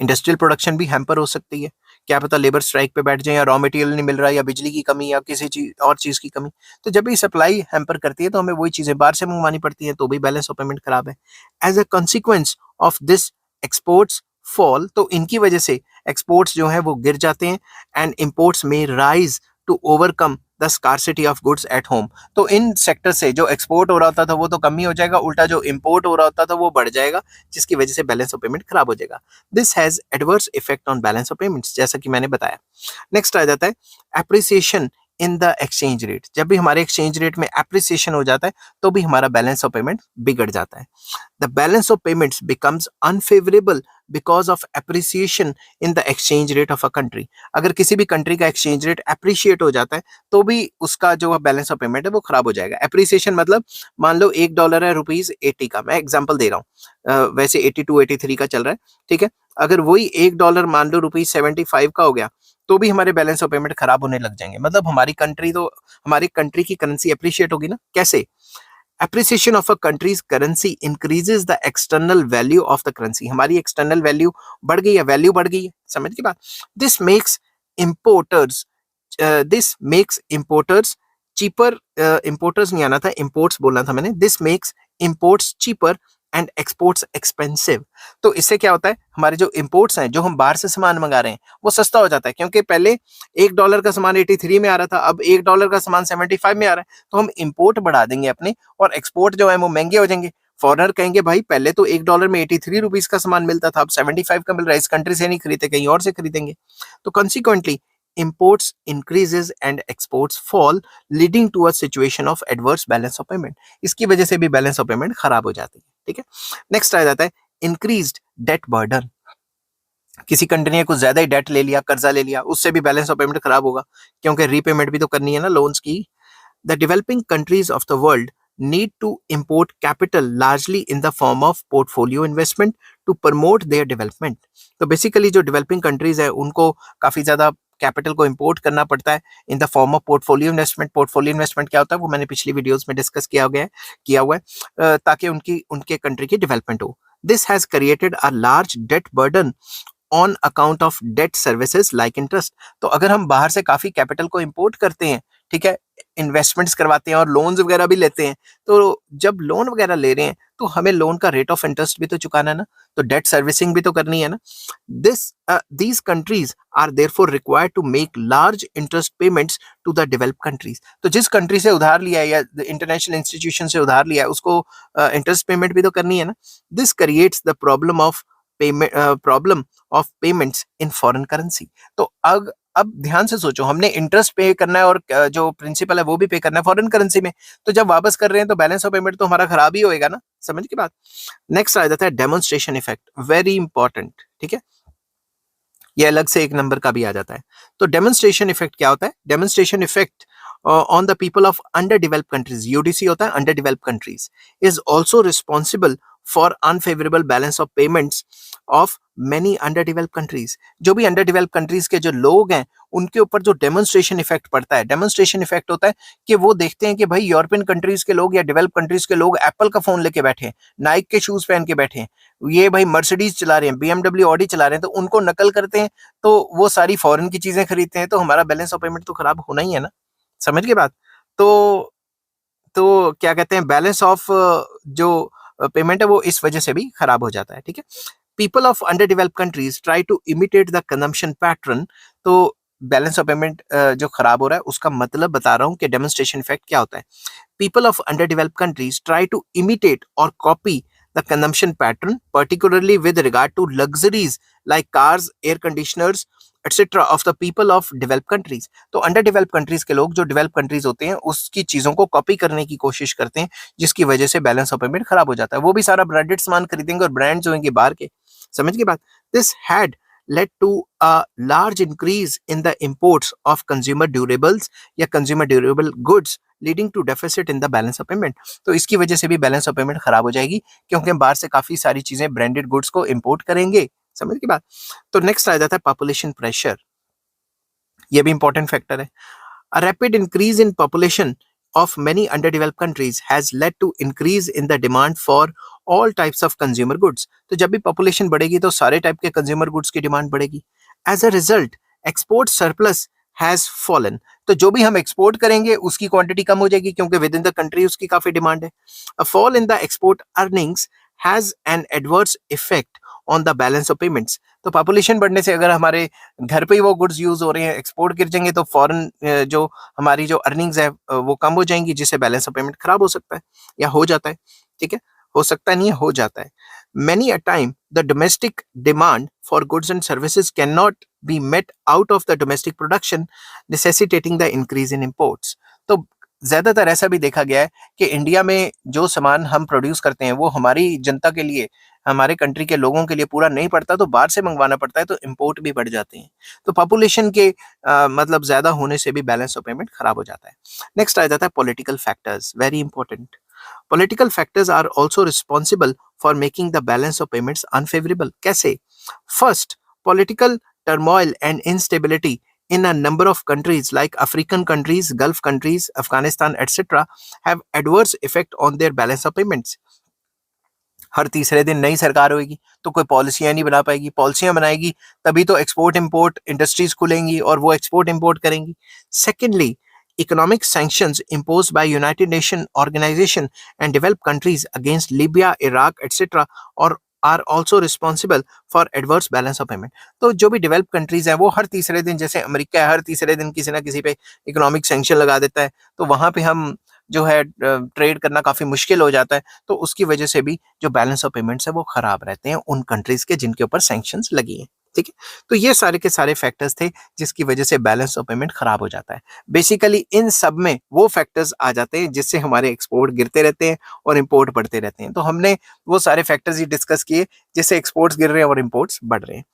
Speaker 1: Industrial production भी हैम्पर हो सकती है. क्या पता लेबर स्ट्राइक पे बैठ जाए, या रॉ मटेरियल नहीं मिल रहा, या बिजली की कमी, या किसी चीज और चीज की कमी. तो जब भी सप्लाई हैम्पर करती है तो हमें वही चीजें बाहर से मंगवानी पड़ती हैं, तो भी बैलेंस ऑफ पेमेंट खराब है. As a consequence of this exports fall, तो इनकी वजह से एक्सपोर्ट्स जो है वो गिर जाते हैं. एंड इम्पोर्ट्स में rise to overcome the scarcity of goods at home. तो इन सेक्टर से जो एक्सपोर्ट हो रहा होता था वो तो कम ही हो जाएगा, उल्टा जो इम्पोर्ट हो रहा होता था वो बढ़ जाएगा, जिसकी वजह से बैलेंस ऑफ पेमेंट खराब हो जाएगा. This has adverse effect on balance of payments, जैसा कि मैंने बताया. नेक्स्ट आ जाता है appreciation in the exchange rate. जब भी हमारे एक्सचेंज रेट में एप्रिसिएशन हो जाता है तो भी हमारा बैलेंस ऑफ पेमेंट बिगड़ जाता है. The balance of payments becomes unfavourable because of appreciation in the exchange rate of a country. अगर किसी भी कंट्री का एक्सचेंज रेट एप्रिशिएट हो जाता है तो भी उसका जो बैलेंस ऑफ पेमेंट है वो खराब हो जाएगा. एप्रिसिएशन मतलब मान लो $1 है ₹80 का, मैं एग्जांपल दे रहा हूँ, वैसे 82 83 का चल रहा है, ठीक है. अगर वही $1 मान लो ₹75 का हो गया तो भी हमारे बैलेंस ऑफ पेमेंट खराब होने लग जाएंगे. मतलब हमारी कंट्री की करेंसी एप्रिशिएट होगी ना. कैसे? Appreciation of a countries currency increases the external value of the currency. हमारी एक्सटर्नल वैल्यू बढ़ गई है, वैल्यू बढ़ गई है, समझ की बात. This makes importers cheaper. Importers नहीं आना था, इंपोर्ट्स बोलना था मैंने. This makes imports cheaper and exports expensive. तो इससे क्या होता है, हमारे जो इंपोर्ट्स हैं, जो हम बाहर से सामान मंगा रहे हैं, वो सस्ता हो जाता है, क्योंकि पहले $1 का सामान 83 में आ रहा था, अब $1 का सामान 75 में आ रहा है. तो हम इंपोर्ट बढ़ा देंगे अपने, और एक्सपोर्ट जो है वो महंगे हो जाएंगे. फॉरनर कहेंगे भाई पहले तो $1 में 83 रुपीज का सामान मिलता था, अब 75 का मिल रहा है, इस कंट्री से नहीं खरीदते, कहीं और से खरीदेंगे. तो consequently imports increases and exports fall, leading to a situation of adverse balance of payment. इसकी वजह से भी बैलेंस ऑफ पेमेंट खराब हो जाती है. ठीक है. नेक्स्ट आ जाता है इंक्रीज्ड डेट बर्डन. किसी कंट्री ने कुछ ज्यादा ही डेट ले लिया, कर्जा ले लिया, उससे भी बैलेंस ऑफ पेमेंट खराब होगा, क्योंकि रीपेमेंट भी तो करनी है ना लोन्स की. The developing countries of the world need to import capital largely in the form of portfolio investment to promote their development. तो बेसिकली जो डेवलपिंग कंट्रीज है उनको काफी ज्यादा कैपिटल को इंपोर्ट करना पड़ता है in the form of portfolio investment. Portfolio investment क्या होता है वो मैंने पिछली वीडियोस में डिस्कस किया हुआ है, ताकि उनके कंट्री की डेवलपमेंट हो। This has created a large debt burden on account of debt services like interest. तो अगर हम बाहर से काफी कैपिटल को इंपोर्ट करते हैं, ठीक है, इन्वेस्टमेंट्स करवाते हैं और लोन्स वगैरह भी लेते हैं, तो जब लोन वगैरह ले रहे हैं तो हमें लोन का रेट ऑफ इंटरेस्ट भी तो चुकाना है ना, तो डेट सर्विसिंग भी तो करनी है ना। These countries are therefore required to make large interest payments to the developed countries. तो जिस कंट्री से उधार लिया है या इंटरनेशनल इंस्टीट्यूशन से उधार लिया है उसको इंटरेस्ट पेमेंट भी तो करनी है ना। This creates the problem of payments in foreign currency. तो अब ध्यान से सोचो, हमने इंटरेस्ट पे करना है और जो प्रिंसिपल है वो भी पे करना है फॉरेन करेंसी में, तो जब वापस कर रहे हैं तो बैलेंस ऑफ पेमेंट तो हमारा खराब ही होएगा ना। समझ की बात। नेक्स्ट आ जाता है डेमोन्स्ट्रेशन इफेक्ट, वेरी इंपॉर्टेंट, ठीक है, ये अलग से एक नंबर का भी आ जाता है। तो डेमोन्स्ट्रेशन इफेक्ट क्या होता है? Demonstration effect on the people of underdeveloped countries, UDC होता है under developed countries, is also responsible for unfavourable balance of payments of many under developed countries. जो भी अंडर डेवलप्ड कंट्रीज के जो लोग हैं उनके ऊपर जो डेमोन्स्ट्रेशन इफेक्ट पड़ता है, डेमोन्स्ट्रेशन इफेक्ट होता है कि वो देखते हैं कि भाई यूरोपियन कंट्रीज के लोग या डेवलप्ड कंट्रीज के लोग एप्पल का फोन लेके बैठे हैं, नाइक के शूज पहन के बैठे हैं, ये भाई मर्सिडीज चला रहे हैं, बीएमडब्ल्यू ऑडी चला रहे हैं, तो उनको नकल करते हैं, तो वो सारी फॉरेन की चीजें खरीदते हैं, तो हमारा बैलेंस ऑफ पेमेंट तो खराब होना ही है ना। समझ गए बात। तो तो क्या कहते हैं, बैलेंस ऑफ जो पेमेंट है वो इस वजह से भी खराब हो जाता है, ठीक है। People of underdeveloped countries try to imitate the consumption pattern. तो बैलेंस ऑफ पेमेंट जो खराब हो रहा है उसका मतलब बता रहा हूँ कि डेमोन्स्ट्रेशन इफेक्ट क्या होता है। People of underdeveloped countries try to imitate or copy the consumption pattern, particularly with regard to luxuries like cars, air conditioners, etc. of the people of developed countries. तो underdeveloped countries के लोग जो developed countries होते हैं उसकी चीजों को copy करने की कोशिश करते हैं, जिसकी वजह से बैलेंस ऑफ पेमेंट खराब हो जाता है। वो भी सारा ब्रांडेड सामान खरीदेंगे और ब्रांड्स होंगे बाहर के। समझ गए बात। This had led to a large increase in the imports of consumer durables या consumer durable goods leading to deficit in the balance of payment. तो इसकी वजह से भी बैलेंस ऑफ पेमेंट खराब हो जाएगी, क्योंकि हम बाहर से काफी सारी चीजें ब्रांडेड गुड्स को इंपोर्ट करेंगे। समझ की बात। तो नेक्स्ट आ जाता है पॉपुलेशन प्रेशर, ये भी इंपॉर्टेंट फैक्टर है। A rapid increase in population of many underdeveloped countries has led to increase in the demand for all types of consumer goods. तो जब भी population बढ़ेगी तो सारे टाइप के consumer goods की डिमांड बढ़ेगी। As a result, export surplus has fallen. तो जो भी हम एक्सपोर्ट करेंगे उसकी क्वांटिटी कम हो जाएगी, क्योंकि विद इन द कंट्री उसकी काफी डिमांड है। A fall in the export earnings has an adverse effect on the balance of payments. तो पॉपुलेशन बढ़ने से अगर हमारे घर पे ही वो गुड्स यूज हो रहे हैं, एक्सपोर्ट गिर जाएंगे तो फॉरेन जो हमारी जो अर्निंग्स है वो कम हो जाएंगी, जिससे बैलेंस ऑफ पेमेंट खराब हो सकता है या हो जाता है, ठीक है। हो सकता नहीं है, हो जाता है। Many a time the domestic demand for goods and services cannot be met out of the domestic production, necessitating the increase in imports. तो ज्यादातर ऐसा भी देखा गया है कि इंडिया में जो सामान हम प्रोड्यूस करते हैं वो हमारी जनता के लिए, हमारे कंट्री के लोगों के लिए पूरा नहीं पड़ता, तो बाहर से मंगवाना पड़ता है, तो इंपोर्ट भी बढ़ जाते हैं। तो पॉपुलेशन के मतलब ज्यादा होने से भी बैलेंस ऑफ पेमेंट खराब हो जाता है। नेक्स्ट आ जाता है political factors, very important. Political factors are also responsible for making the balance of payments unfavorable. कैसे? First, political turmoil and instability in a number of countries like African countries, Gulf countries, Afghanistan, etc. have adverse effect on their balance of payments. हर तीसरे दिन नई सरकार होगी तो कोई पॉलिसियां नहीं बना पाएगी, पॉलिसियां बनाएगी तभी तो एक्सपोर्ट इंपोर्ट इंडस्ट्रीज खुलेंगी और वो एक्सपोर्ट इंपोर्ट करेंगी। Secondly, economic sanctions imposed by United Nations organization and developed countries against Libya, Iraq, etc. or are also responsible for adverse balance of payment. तो जो भी डेवलप कंट्रीज हैं वो हर तीसरे दिन, जैसे अमेरिका है, हर तीसरे दिन किसी ना किसी पे इकोनॉमिक सैंक्शन लगा देता है, तो वहां पे हम जो है ट्रेड करना काफी मुश्किल हो जाता है, तो उसकी वजह से भी जो बैलेंस ऑफ पेमेंट्स है वो खराब रहते हैं उन कंट्रीज के जिनके ऊपर सैंक्शंस लगी हैं, ठीक है। तो ये सारे के सारे फैक्टर्स थे जिसकी वजह से बैलेंस ऑफ पेमेंट खराब हो जाता है। बेसिकली इन सब में वो फैक्टर्स आ जाते हैं जिससे हमारे एक्सपोर्ट गिरते रहते हैं और इंपोर्ट बढ़ते रहते हैं। तो हमने वो सारे फैक्टर्स ही डिस्कस किए जिससे एक्सपोर्ट्स गिर रहे हैं और इंपोर्ट्स बढ़ रहे हैं।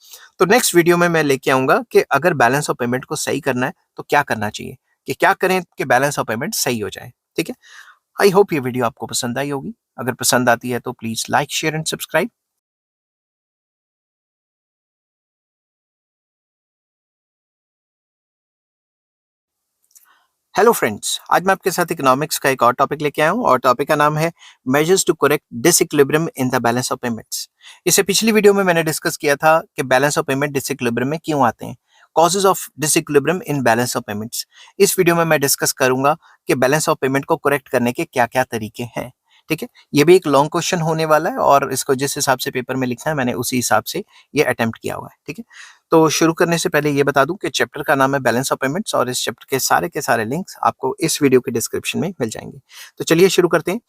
Speaker 1: तो नेक्स्ट वीडियो में मैं लेके आऊंगा कि अगर बैलेंस ऑफ पेमेंट को सही करना है तो क्या करना चाहिए, कि क्या करें कि बैलेंस ऑफ पेमेंट सही हो जाए, ठीक है। आई होप ये वीडियो आपको पसंद आई होगी। अगर पसंद आती है तो please like, share and subscribe. Hello friends, आज मैं आपके साथ इकोनॉमिक्स का एक और टॉपिक लेके आया हूँ और टॉपिक का नाम है measures to correct disequilibrium in the balance of payments. इससे पिछली वीडियो में मैंने डिस्कस किया था कि बैलेंस ऑफ पेमेंट डिसइक्विलिब्रियम में क्यों आते हैं, causes of disequilibrium in balance of payments. इस वीडियो में मैं डिस्कस करूंगा कि बैलेंस ऑफ पेमेंट को करेक्ट करने के क्या क्या तरीके हैं। ठीक है, ये भी एक लॉन्ग क्वेश्चन होने वाला है और इसको जिस हिसाब से पेपर में लिखना है मैंने उसी हिसाब से ये अटेम्प्ट किया हुआ है। ठीक है, तो शुरू करने से पहले ये बता दूं कि चैप्टर का नाम है बैलेंस ऑफ पेमेंट्स और इस चैप्टर के सारे लिंक्स आपको इस वीडियो के डिस्क्रिप्शन में मिल जाएंगे। तो चलिए शुरू करते हैं।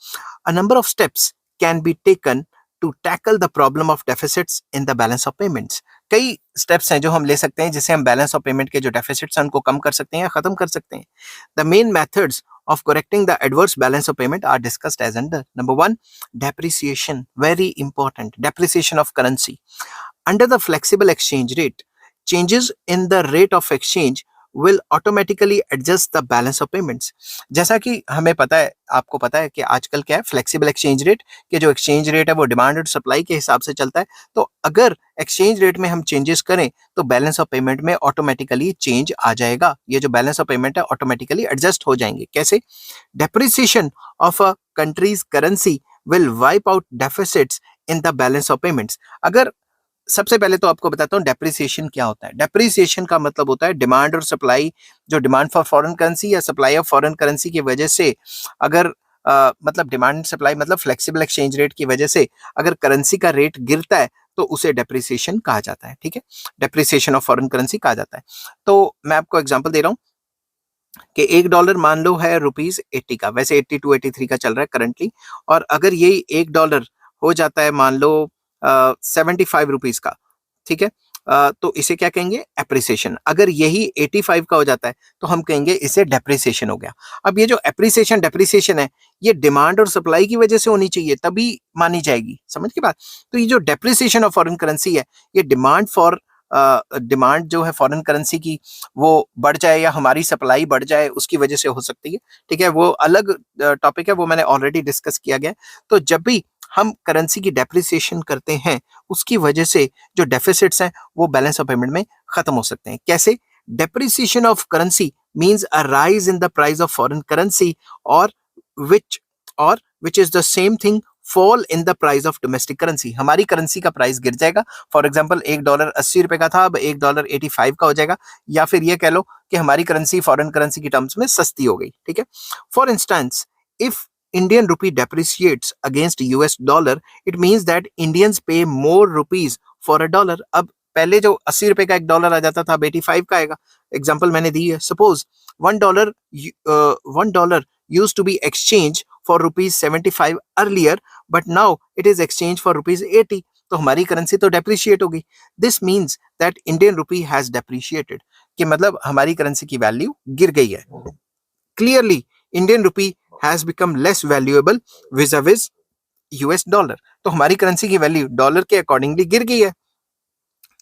Speaker 1: A number of steps can be taken to tackle the problem of deficits in the balance of payments. कई स्टेप्स हैं जो हम ले सकते हैं जिससे हम बैलेंस ऑफ पेमेंट के जो डेफिसिट्स हैं उनको कम कर सकते हैं या खत्म कर सकते हैं। The main methods of correcting the adverse balance of payment are discussed as under. Number one, depreciation. Very important. Depreciation of currency. Under the flexible exchange rate, changes in the rate of exchange will automatically adjust the balance of payments. जैसा कि हमें पता है, आपको पता है कि आजकल क्या है, फ्लेक्सिबल एक्सचेंज रेट के जो एक्सचेंज रेट है वो डिमांड और सप्लाई के हिसाब से चलता है। तो अगर एक्सचेंज रेट में हम चेंजेस करें तो बैलेंस ऑफ पेमेंट में ऑटोमेटिकली चेंज आ जाएगा। ये जो बैलेंस ऑफ पेमेंट है ऑटोमेटिकली एडजस्ट हो जाएंगे। कैसे? Depreciation of a countries currency will wipe out deficits in the balance of payments. अगर सबसे पहले तो आपको बताता हूँ डेप्रिसिएशन क्या होता है। डेप्रिसिएशन का मतलब होता है डिमांड और सप्लाई, जो डिमांड फॉर फॉरेन करेंसी या सप्लाई ऑफ फॉरेन करेंसी की वजह से अगर मतलब डिमांड एंड सप्लाई मतलब फ्लेक्सिबल एक्सचेंज रेट की वजह से अगर करेंसी का रेट गिरता है तो उसे डेप्रिसिएशन कहा जाता है। ठीक है, डेप्रिसिएशन ऑफ फॉरेन करेंसी कहा जाता है। तो मैं आपको एग्जांपल दे रहा हूँ कि $1 मान लो है ₹80 का, वैसे 82 83 का चल रहा है करंटली, और अगर यही $1 हो जाता है मान लो 75 रुपीज का, ठीक है, तो इसे क्या कहेंगे? एप्रिसिएशन। अगर यही 85 का हो जाता है तो हम कहेंगे इसे डेप्रिसिएशन हो गया। अब ये जो एप्रिसिएशन डेप्रिसिएशन है ये डिमांड और सप्लाई की वजह से होनी चाहिए तभी मानी जाएगी, समझ की बात। तो ये जो डेप्रिसिएशन ऑफ फॉरेन करेंसी है ये डिमांड जो है फॉरेन करेंसी की वो बढ़ जाए या हमारी सप्लाई बढ़ जाए उसकी वजह से हो सकती है। ठीक है, वो अलग टॉपिक है, वो मैंने ऑलरेडी डिस्कस किया गया। तो जब भी हम करेंसी की डेप्रिसिएशन करते हैं उसकी वजह से जो डेफिसिट्स हैं वो बैलेंस ऑफ पेमेंट में खत्म हो सकते हैं। कैसे? Depreciation of currency means a rise in the price of foreign currency और which which is the same thing fall in the price of domestic currency. हमारी करेंसी का प्राइस गिर जाएगा। फॉर एग्जांपल $1 80 का था, अब $1 85 का हो जाएगा, या फिर ये कह लो कि हमारी करेंसी फॉरेन करेंसी की टर्म्स में सस्ती हो गई। ठीक है, for instance if Indian rupee depreciates against US dollar, it means that Indians pay more rupees for a dollar. अब पहले जो ₹80 का $1 आ जाता था अब 85 का आएगा। एग्जाम्पल मैंने दी है। Suppose $1 used to be exchanged for ₹75 earlier, but now it is exchanged for ₹80. तो हमारी करेंसी तो डेप्रिशिएट होगी। This means that Indian rupee has depreciated, कि मतलब हमारी करेंसी की वैल्यू गिर गई है। Clearly Indian rupee has become less valuable vis-a-vis US dollar. तो हमारी करेंसी की वैल्यू डॉलर के अकॉर्डिंगली गिर गई है।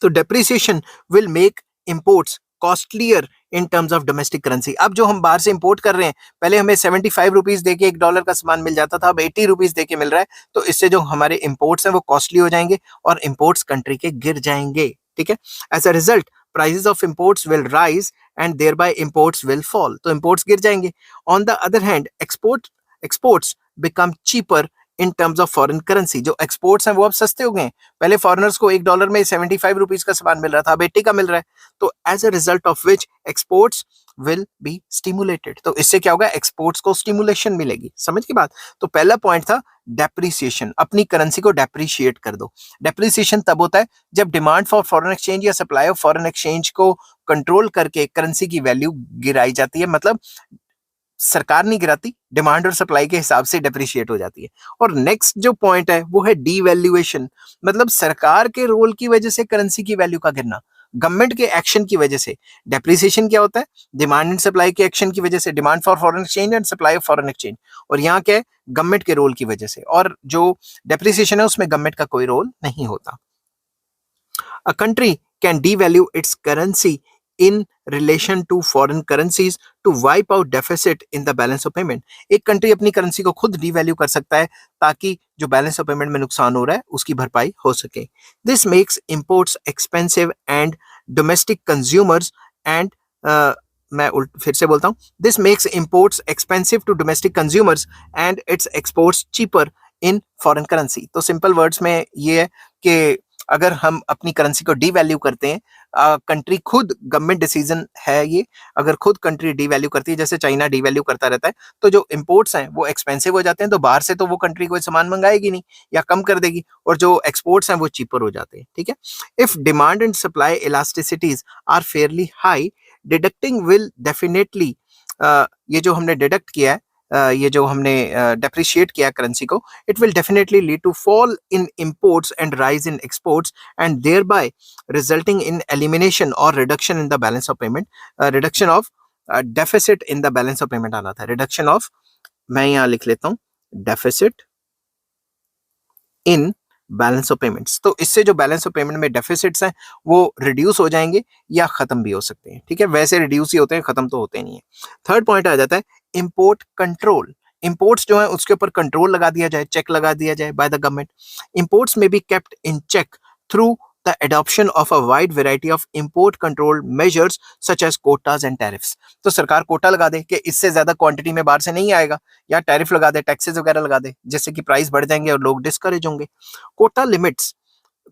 Speaker 1: तो depreciation will make imports costlier in terms of domestic currency. अब जो हम बाहर से इंपोर्ट कर रहे हैं, पहले हमें 75 रुपीज देके $1 का सामान मिल जाता था, अब 80 रुपीज देके मिल रहा है। तो इससे जो हमारे इंपोर्ट्स हैं वो कॉस्टली हो जाएंगे और इंपोर्ट्स कंट्री के गिर जाएंगे। ठीक है, as a result prices of imports will rise and thereby imports will fall. तो imports गिर जाएंगे। On the other hand, exports become cheaper in terms of foreign currency. जो exports हैं वो अब सस्ते हो गए हैं। पहले foreigners को $1 में 75 रुपीज का सामान मिल रहा था, अब 80 का मिल रहा है। तो as a result of which exports will be stimulated. तो इससे क्या होगा? एक्सपोर्ट्स को स्टिमुलेशन मिलेगी। समझ की बात? तो पहला पॉइंट था डेप्रिसिएशन, अपनी करेंसी को डेप्रिशिएट कर दो। डेप्रिसिएशन तब होता है जब डिमांड फॉर फॉरेन एक्सचेंज या सप्लाई ऑफ फॉरेन एक्सचेंज को कंट्रोल करके करेंसी की वैल्यू गिराई जाती है। मतलब सरकार नहीं गिराती, डिमांड और सप्लाई के हिसाब से डेप्रिशिएट हो जाती है। और नेक्स्ट जो पॉइंट है वो है डीवैल्यूएशन, मतलब सरकार के रोल की वजह से करेंसी की वैल्यू का गिरना, गवर्नमेंट के एक्शन की वजह से। डेप्रिसिएशन क्या होता है? डिमांड एंड सप्लाई के एक्शन की वजह से, demand for foreign exchange and supply of foreign exchange. और यहाँ क्या है? गवर्नमेंट के रोल की वजह से। और जो डेप्रिसिएशन है उसमें गवर्नमेंट का कोई रोल नहीं होता। A country can devalue its currency in relation to foreign currencies to wipe out deficit in the balance of payment. एक कंट्री अपनी करेंसी को खुद डीवैल्यू कर सकता है ताकि जो बैलेंस ऑफ पेमेंट में नुकसान हो रहा है उसकी भरपाई हो सके। This makes imports expensive and domestic consumers and मैं फिर से बोलता हूँ, this makes imports expensive to domestic consumers and its exports cheaper in foreign currency. तो सिंपल वर्ड्स में ये है कि अगर हम अपनी करेंसी को डीवैल्यू करते हैं, कंट्री खुद, गवर्नमेंट डिसीजन है ये, अगर खुद कंट्री डीवैल्यू करती है, जैसे चाइना डीवैल्यू करता रहता है, तो जो इंपोर्ट्स हैं वो एक्सपेंसिव हो जाते हैं, तो बाहर से तो वो कंट्री कोई सामान मंगाएगी नहीं या कम कर देगी, और जो एक्सपोर्ट्स हैं वो चीपर हो जाते हैं। ठीक है, if demand and supply elasticities are fairly high, deducting will definitely, ये जो हमने डिडक्ट किया है, ये जो हमने डेप्रिशिएट किया करेंसी को, it will definitely lead to fall in imports and rise in exports and thereby resulting in elimination और reduction in the balance of payment, reduction of deficit in the balance of payment आना था, reduction of, मैं यहाँ लिख लेता हूँ, deficit in balance of payments. तो इससे जो बैलेंस ऑफ पेमेंट में डेफिसिट्स हैं वो रिड्यूस हो जाएंगे या खत्म भी हो सकते हैं। ठीक है, वैसे रिड्यूस ही होते हैं, खत्म तो होते नहीं है। थर्ड पॉइंट आ जाता है इंपोर्ट कंट्रोल। इंपोर्ट्स जो है उसके ऊपर कंट्रोल लगा दिया जाए, चेक लगा दिया जाए by the government. Imports may be kept in check through the adoption of a wide variety of import control measures such as quotas and tariffs। तो सरकार कोटा लगा दे कि इससे ज्यादा क्वांटिटी में बाहर से नहीं आएगा, या टैरिफ लगा दे, टैक्सेस वगैरह लगा दे, जिससे कि प्राइस बढ़ जाएंगे और लोग डिस्करेज होंगे। Quota limits,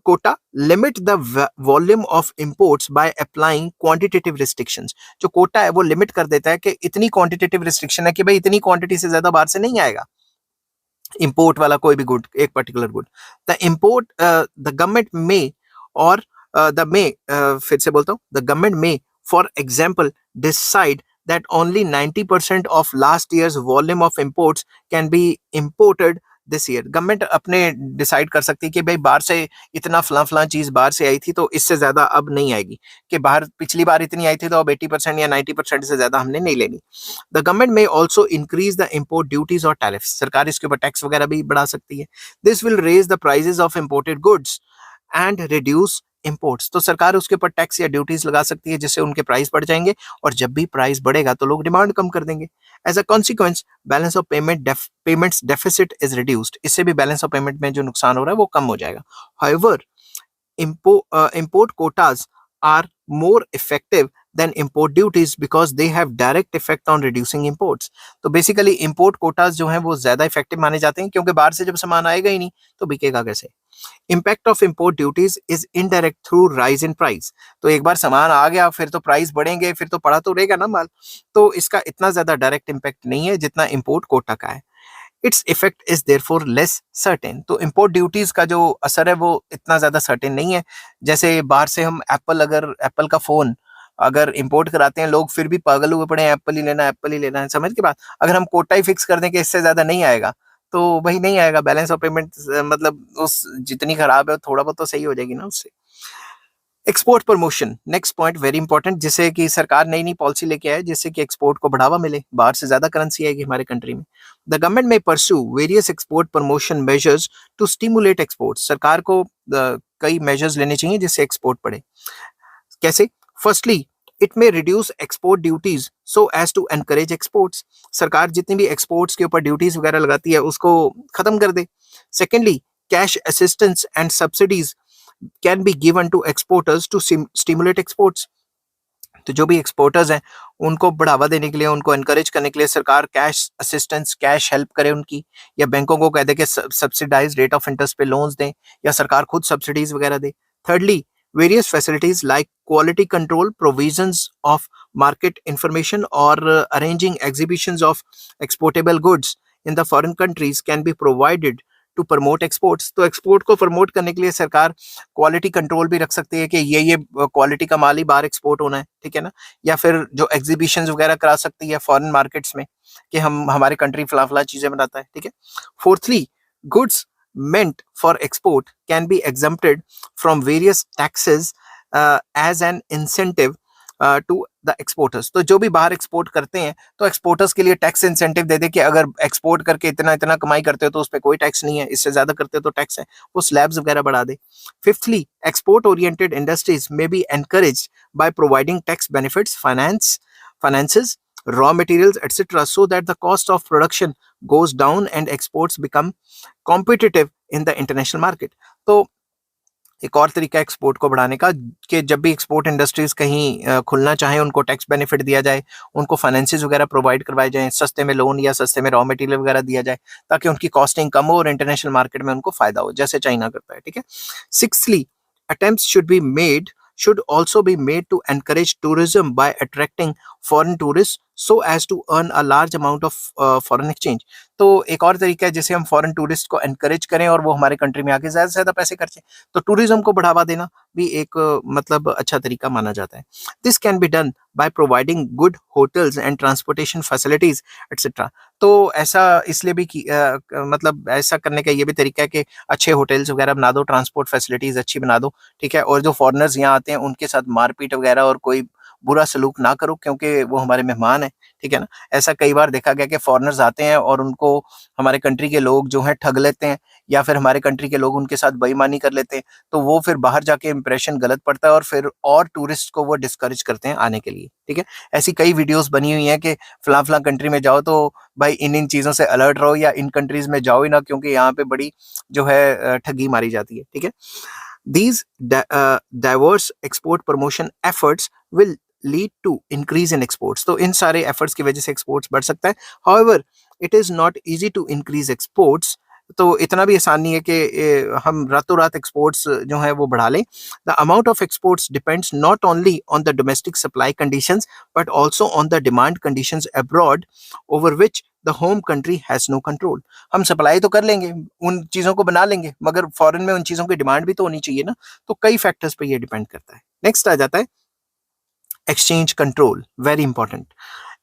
Speaker 1: quota limit the volume of imports by applying quantitative restrictions. जो कोटा है वो लिमिट कर देता है कि इतनी क्वांटिटेटिव रिस्ट्रिक्शन है कि भाई इतनी क्वांटिटी से ज्यादा बाहर से नहीं आएगा इंपोर्ट वाला कोई भी गुड, एक particular good. The import, the government में, और द मे, फिर से बोलता हूँ, द गवर्नमेंट में for example decide that only 90% of last year's volume of imports can be imported this year। Government अपने डिसाइड कर सकती है कि भाई बाहर से इतना फलां फलां चीज बाहर से आई थी, तो इससे ज्यादा अब नहीं आएगी, कि बाहर पिछली बार इतनी आई थी तो अब 80% या 90% से ज्यादा हमने नहीं लेनी। The government may also increase the import duties और टैरिफ, सरकार इसके ऊपर टैक्स वगैरह भी बढ़ा सकती है। This will raise the prices of imported goods and reduce imports. तो सरकार उसके ऊपर टैक्स या ड्यूटीज लगा सकती है जिससे उनके प्राइस बढ़ जाएंगे, और जब भी प्राइस बढ़ेगा तो लोग डिमांड कम कर देंगे। As a consequence balance of payments deficit is reduced. इससे भी बैलेंस ऑफ पेमेंट में जो नुकसान हो रहा है वो कम हो जाएगा। However import quotas are more effective than import duties because they have direct effect on reducing imports। तो बेसिकली import quotas जो हैं वो ज्यादा इफेक्टिव माने जाते हैं, क्योंकि बाहर से जब सामान आएगा ही नहीं तो बिकेगा कैसे। Impact of import duties is indirect through rise in price. तो एक बार सामान आ गया फिर तो प्राइस बढ़ेंगे, फिर तो पड़ा तो रहेगा ना माल, तो इसका इतना ज्यादा डायरेक्ट इम्पैक्ट नहीं है जितना इम्पोर्ट कोटा का है। Its effect is therefore less certain. तो इम्पोर्ट ड्यूटीज का जो असर है वो इतना ज्यादा सर्टेन नहीं है। जैसे बाहर से हम अगर एप्पल का फोन अगर इंपोर्ट कराते हैं, लोग फिर भी पागल हुए पड़े हैं, एप्पल ही लेना है, एप्पल ही लेना है। समझ के बाद अगर हम कोटा ही फिक्स कर दें कि इससे ज्यादा नहीं आएगा, तो वही नहीं आएगा। बैलेंस ऑफ पेमेंट मतलब उस जितनी खराब है थोड़ा बहुत तो सही हो जाएगी ना उससे। Export promotion, next point very important, जिससे कि सरकार नई नई पॉलिसी लेके आए जिससे कि एक्सपोर्ट को बढ़ावा मिले, बाहर से ज्यादा करेंसी आएगी हमारे कंट्री में। The government may pursue various export promotion measures to stimulate export. सरकार को कई मेजर्स लेने चाहिए जिससे एक्सपोर्ट बढ़े। कैसे? Firstly it may reduce export duties so as to encourage exports. सरकार जितनी भी एक्सपोर्ट्स के ऊपर ड्यूटीज वगैरह लगाती है उसको खत्म कर दे। Secondly cash assistance and subsidies can be given to exporters to stimulate exports. तो जो भी एक्सपोर्टर्स हैं उनको बढ़ावा देने के लिए, उनको एनकरेज करने के लिए सरकार कैश असिस्टेंस, कैश हेल्प करे उनकी, या बैंकों को कह दे कि सब्सिडाइज रेट ऑफ इंटरेस्ट पे लोन्स दें, या सरकार खुद सब्सिडीज वगैरह दे। Thirdly various facilities like quality control, provisions of market information, or arranging exhibitions of exportable goods in the foreign countries can be provided to promote exports। तो export को promote करने के लिए सरकार क्वालिटी कंट्रोल भी रख सकती है कि ये क्वालिटी का माल ही बाहर एक्सपोर्ट होना है, ठीक है ना। या फिर जो एग्जीबिशंस वगैरह करा सकती है फॉरेन मार्केट्स में कि हम हमारी कंट्री फला फला चीजें बनाता है, ठीक है। Fourthly goods meant for export can be exempted from various taxes as an incentive to the exporters। तो जो भी बाहर एक्सपोर्ट करते हैं तो एक्सपोर्टर्स के लिए टैक्स इंसेंटिव दे दे कि अगर एक्सपोर्ट करके इतना इतना कमाई करते हो तो उस पर कोई टैक्स नहीं है, इससे ज्यादा करते हो तो टैक्स है, वो स्लैब्स वगैरह बढ़ा दे। फिफ्थली एक्सपोर्ट ओरिएंटेड इंडस्ट्रीज में be encourage by providing tax benefits, finances, raw materials, etc., so that the cost of production goes down and exports become competitive in the international market। तो एक और तरीका export को बढ़ाने का कि जब भी एक्सपोर्ट इंडस्ट्रीज कहीं खुलना चाहें उनको टैक्स बेनिफिट दिया जाए, उनको फाइनेंसेस वगैरह प्रोवाइड करवाए जाएं, सस्ते में लोन या सस्ते में रॉ मटेरियल वगैरह दिया जाए ताकि उनकी कॉस्टिंग कम हो और इंटरनेशनल मार्केट में उनको फायदा हो, जैसे चाइना करता है। ठीक है। सिक्सथली, attempts should also be made to encourage tourism by attracting foreign tourists so as to earn a large amount of foreign exchange। तो एक और तरीका है जिसे हम फॉरेन टूरिस्ट को एनकरेज करें और वो हमारे कंट्री में आके ज्यादा से ज्यादा पैसे खर्चें। तो टूरिज्म को बढ़ावा देना भी एक मतलब अच्छा तरीका माना जाता है। This can be done by providing good hotels and transportation facilities etcetera. तो ऐसा इसलिए भी मतलब ऐसा करने का ये भी तरीका है कि अच्छे होटल्स वगैरह बना दो, ट्रांसपोर्ट फैसिलिटीज अच्छी बना दो। ठीक है। और जो फॉरेनर्स यहाँ आते हैं उनके साथ मारपीट वगैरह और कोई बुरा सलूक ना करो क्योंकि वो हमारे मेहमान है। ठीक है ना। ऐसा कई बार देखा गया कि फॉरेनर्स आते हैं और उनको हमारे कंट्री के लोग जो हैं ठग लेते हैं या फिर हमारे कंट्री के लोग उनके साथ बेईमानी कर लेते हैं, तो वो फिर बाहर जाके इंप्रेशन गलत पड़ता है और फिर और टूरिस्ट को वो डिस्करेज करते हैं आने के लिए। ठीक है। ऐसी कई वीडियोस बनी हुई हैं कि फलां फलां कंट्री में जाओ तो भाई इन इन चीज़ों से अलर्ट रहो या इन कंट्रीज में जाओ ही ना क्योंकि यहाँ पे बड़ी जो है ठगी मारी जाती है। ठीक है। These diverse export promotion efforts will lead to increase in exports। तो इन सारे efforts की वजह से exports बढ़ सकता है। However, it is not easy to increase exports। तो इतना भी आसान नहीं है कि हम रातों रात एक्सपोर्ट्स जो है वो बढ़ा लें। The amount of exports depends not only on the domestic supply conditions but also on the demand conditions abroad over which the home country has no control. हम सप्लाई तो कर लेंगे, उन चीज़ों को बना लेंगे, मगर फॉरेन में उन चीज़ों की डिमांड भी तो होनी चाहिए ना। तो कई फैक्टर्स पे ये डिपेंड करता है। नेक्स्ट आ जाता है exchange control, very important।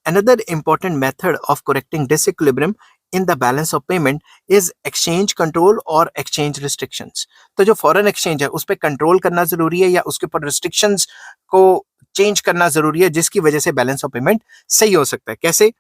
Speaker 1: Another important method of correcting disequilibrium in the balance of payment is exchange control और exchange restrictions। तो जो फॉरेन एक्सचेंज है उस पर कंट्रोल करना जरूरी है या उसके ऊपर रिस्ट्रिक्शंस को चेंज करना जरूरी है जिसकी वजह से बैलेंस ऑफ पेमेंट सही हो सकता है। कैसे?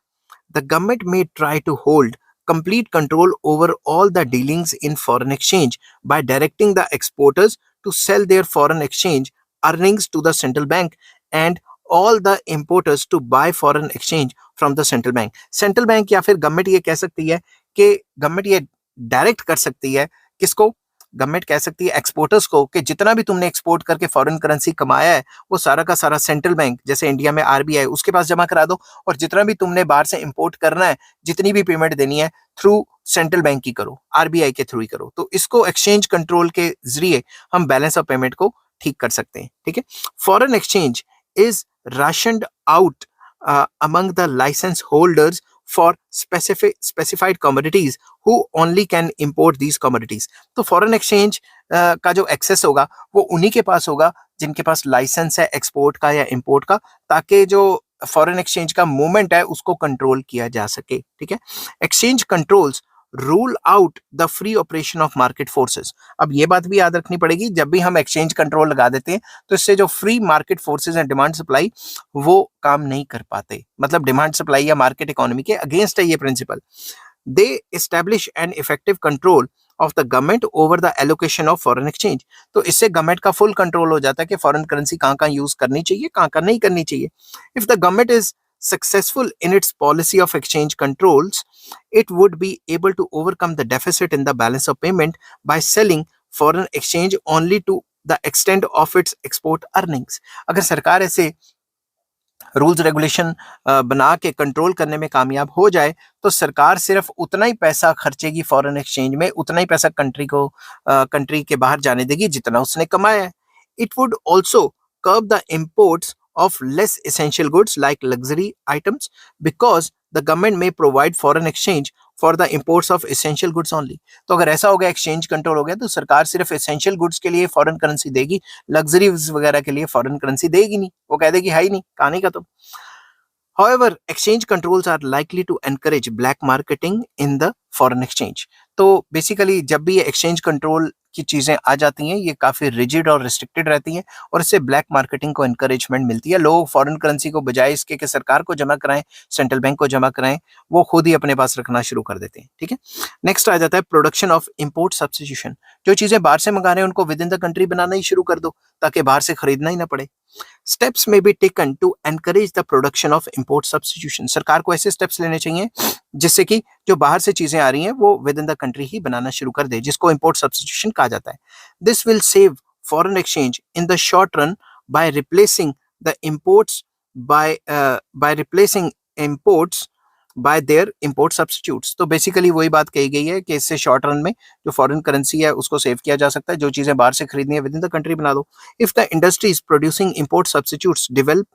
Speaker 1: The government may try to hold complete control over all the dealings in foreign exchange by directing the exporters to sell their foreign exchange earnings to the central bank and all the importers to buy foreign exchange from the central bank। central bank या फिर government ये कह सकती है कि government ये direct कर सकती है किसको? गवर्नमेंट कह सकती है एक्सपोर्टर्स को कि जितना भी तुमने एक्सपोर्ट करके फॉरेन करेंसी कमाया है वो सारा का सारा सेंट्रल बैंक जैसे इंडिया में आरबीआई उसके पास जमा करा दो और जितना भी तुमने बाहर से इंपोर्ट करना है, जितनी भी पेमेंट देनी है थ्रू सेंट्रल बैंक की करो, आरबीआई के थ्रू ही करो। तो इसको एक्सचेंज कंट्रोल के जरिए हम बैलेंस ऑफ पेमेंट को ठीक कर सकते हैं। ठीक है। Foreign exchange is rationed out among the license holders for specified commodities who only can import these commodities। तो फॉरेन एक्सचेंज का जो एक्सेस होगा वो उन्हीं के पास होगा जिनके पास लाइसेंस है एक्सपोर्ट का या इंपोर्ट का, ताकि जो फॉरेन एक्सचेंज का मूवमेंट है उसको कंट्रोल किया जा सके। ठीक है। Exchange controls rule out the free operation of market forces. अब ये बात भी याद रखनी पड़ेगी, जब भी हम एक्सचेंज कंट्रोल लगा देते हैं तो इससे जो free market forces and demand supply वो काम नहीं कर पाते, मतलब डिमांड सप्लाई या मार्केट इकोनॉमी के अगेंस्ट है ये principle. They establish an effective control of the government over the allocation of foreign exchange. तो इससे गवर्नमेंट का फुल कंट्रोल हो जाता है कि फॉरेन करेंसी कहाँ कहाँ यूज करनी चाहिए, कहाँ कहाँ नहीं करनी चाहिए। If the government is successful in its policy of exchange controls, it would be able to overcome the deficit in the balance of payment by selling foreign exchange only to the extent of its export earnings। अगर सरकार ऐसे rules regulation बना के control करने में कामयाब हो जाए तो सरकार सिर्फ उतना ही पैसा खर्चेगी फॉरेन एक्सचेंज में, उतना ही पैसा कंट्री के बाहर जाने देगी जितना उसने कमाया है। It would also कर्ब the imports of less essential goods like luxury items because the government may provide foreign exchange for the imports of essential goods only। तो अगर ऐसा हो गया, एक्सचेंज कंट्रोल हो गया, तो सरकार सिर्फ एसेंशियल गुड्स के लिए फॉरेन करेंसी देगी, लग्जरीज वगैरह के लिए फॉरेन करेंसी देगी नहीं, वो कह देगी है ही नहीं, कहानी का। तो However, exchange controls are likely to encourage black marketing in the foreign exchange। तो बेसिकली जब भी ये एक्सचेंज कंट्रोल की चीज़ें आ जाती हैं ये काफ़ी रिजिड और रिस्ट्रिक्टेड रहती हैं और इससे ब्लैक मार्केटिंग को एनकरेजमेंट मिलती है। लोग फॉरेन करेंसी को बजाय इसके कि सरकार को जमा कराएं, सेंट्रल बैंक को जमा कराएं, वो खुद ही अपने पास रखना शुरू कर देते हैं। ठीक है। नेक्स्ट आ जाता है प्रोडक्शन ऑफ इम्पोर्ट सब्स्टिट्यूशन। जो चीज़ें बाहर से मंगा रहे हैं उनको विद इन द कंट्री बनाना ही शुरू कर दो ताकि बाहर से खरीदना ही ना पड़े। Steps may be taken to encourage the production of import substitution। सरकार को ऐसे स्टेप्स लेने चाहिए जिससे कि जो बाहर से चीजें आ रही हैं वो विद इन द कंट्री ही बनाना शुरू कर दे, जिसको इंपोर्ट सब्स्टिट्यूशन कहा जाता है। This will save foreign exchange in the short run by replacing the imports by replacing imports bye there import substitutes. तो बेसिकली वही बात कही गई है कि इससे शॉर्ट रन में जो फॉरेन करेंसी है उसको सेव किया जा सकता है। जो चीजें बाहर से खरीदनी है विद इन द कंट्री बना दो। If the industries producing import substitutes develop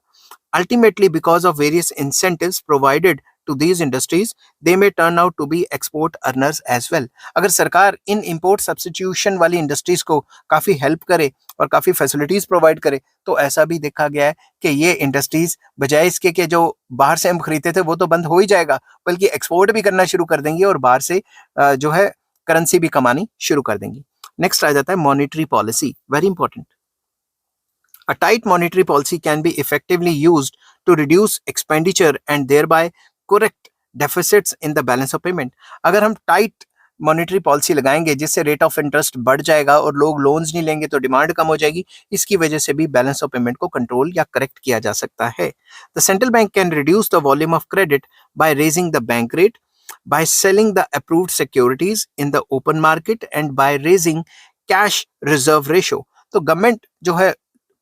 Speaker 1: ultimately because of various incentives provided to these industries, they may turn out to be export earners as well। अगर सरकार इन इंपोर्ट सब्स्टिट्यूशन वाली industries को काफी help करे और काफी फैसिलिटीज प्रोवाइड करे तो ऐसा भी देखा गया है कि ये इंडस्ट्रीज बजाय इसके कि जो बाहर से हम खरीदते थे वो तो बंद हो ही जाएगा, बल्कि एक्सपोर्ट भी करना शुरू कर देंगी और बाहर से जो है करेंसी भी कमानी शुरू कर देंगी। नेक्स्ट आ जाता है monetary policy, very important. A tight monetary policy can be effectively used to reduce expenditure and thereby correct deficits in the balance of payment। अगर हम टाइट मॉनेटरी पॉलिसी लगाएंगे जिससे रेट ऑफ इंटरेस्ट बढ़ जाएगा और लोग लोन्स नहीं लेंगे तो डिमांड कम हो जाएगी, इसकी वजह से भी बैलेंस ऑफ पेमेंट को कंट्रोल या करेक्ट किया जा सकता है। The central bank can reduce the volume of credit by raising the bank rate, by selling the approved securities in the open market and by raising cash reserve ratio। तो government जो है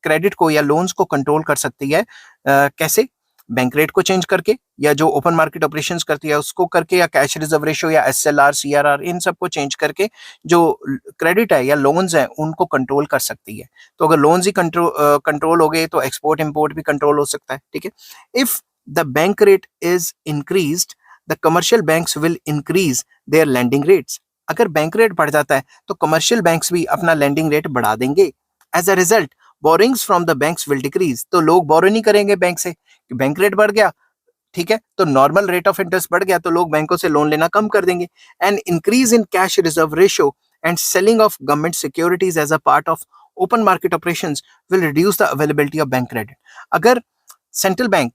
Speaker 1: credit को या loans को control कर सकती है कैसे? बैंक रेट को चेंज करके, या जो ओपन मार्केट ऑपरेशंस करती है उसको करके, या कैश रिजर्व रेशियो या एसएलआर सीआरआर इन सब को चेंज करके जो क्रेडिट है या लोन्स है उनको कंट्रोल कर सकती है। तो अगर लोन्स ही कंट्रोल हो गए तो एक्सपोर्ट इंपोर्ट भी कंट्रोल हो सकता है। ठीक है। If the bank rate is increased the commercial banks will increase their landing rates. अगर बैंक रेट बढ़ जाता है तो कमर्शियल बैंक्स भी अपना लैंडिंग रेट बढ़ा देंगे। As a result borrowings from the banks will decrease. तो लोग बोरो नहीं करेंगे बैंक से, बैंक रेट बढ़ गया, ठीक है, तो नॉर्मल रेट ऑफ इंटरेस्ट बढ़ गया तो लोग बैंकों से लोन लेना कम कर देंगे। And increase in cash reserve ratio and selling of government securities as a part of open market operations will reduce the availability of bank credit. अगर central bank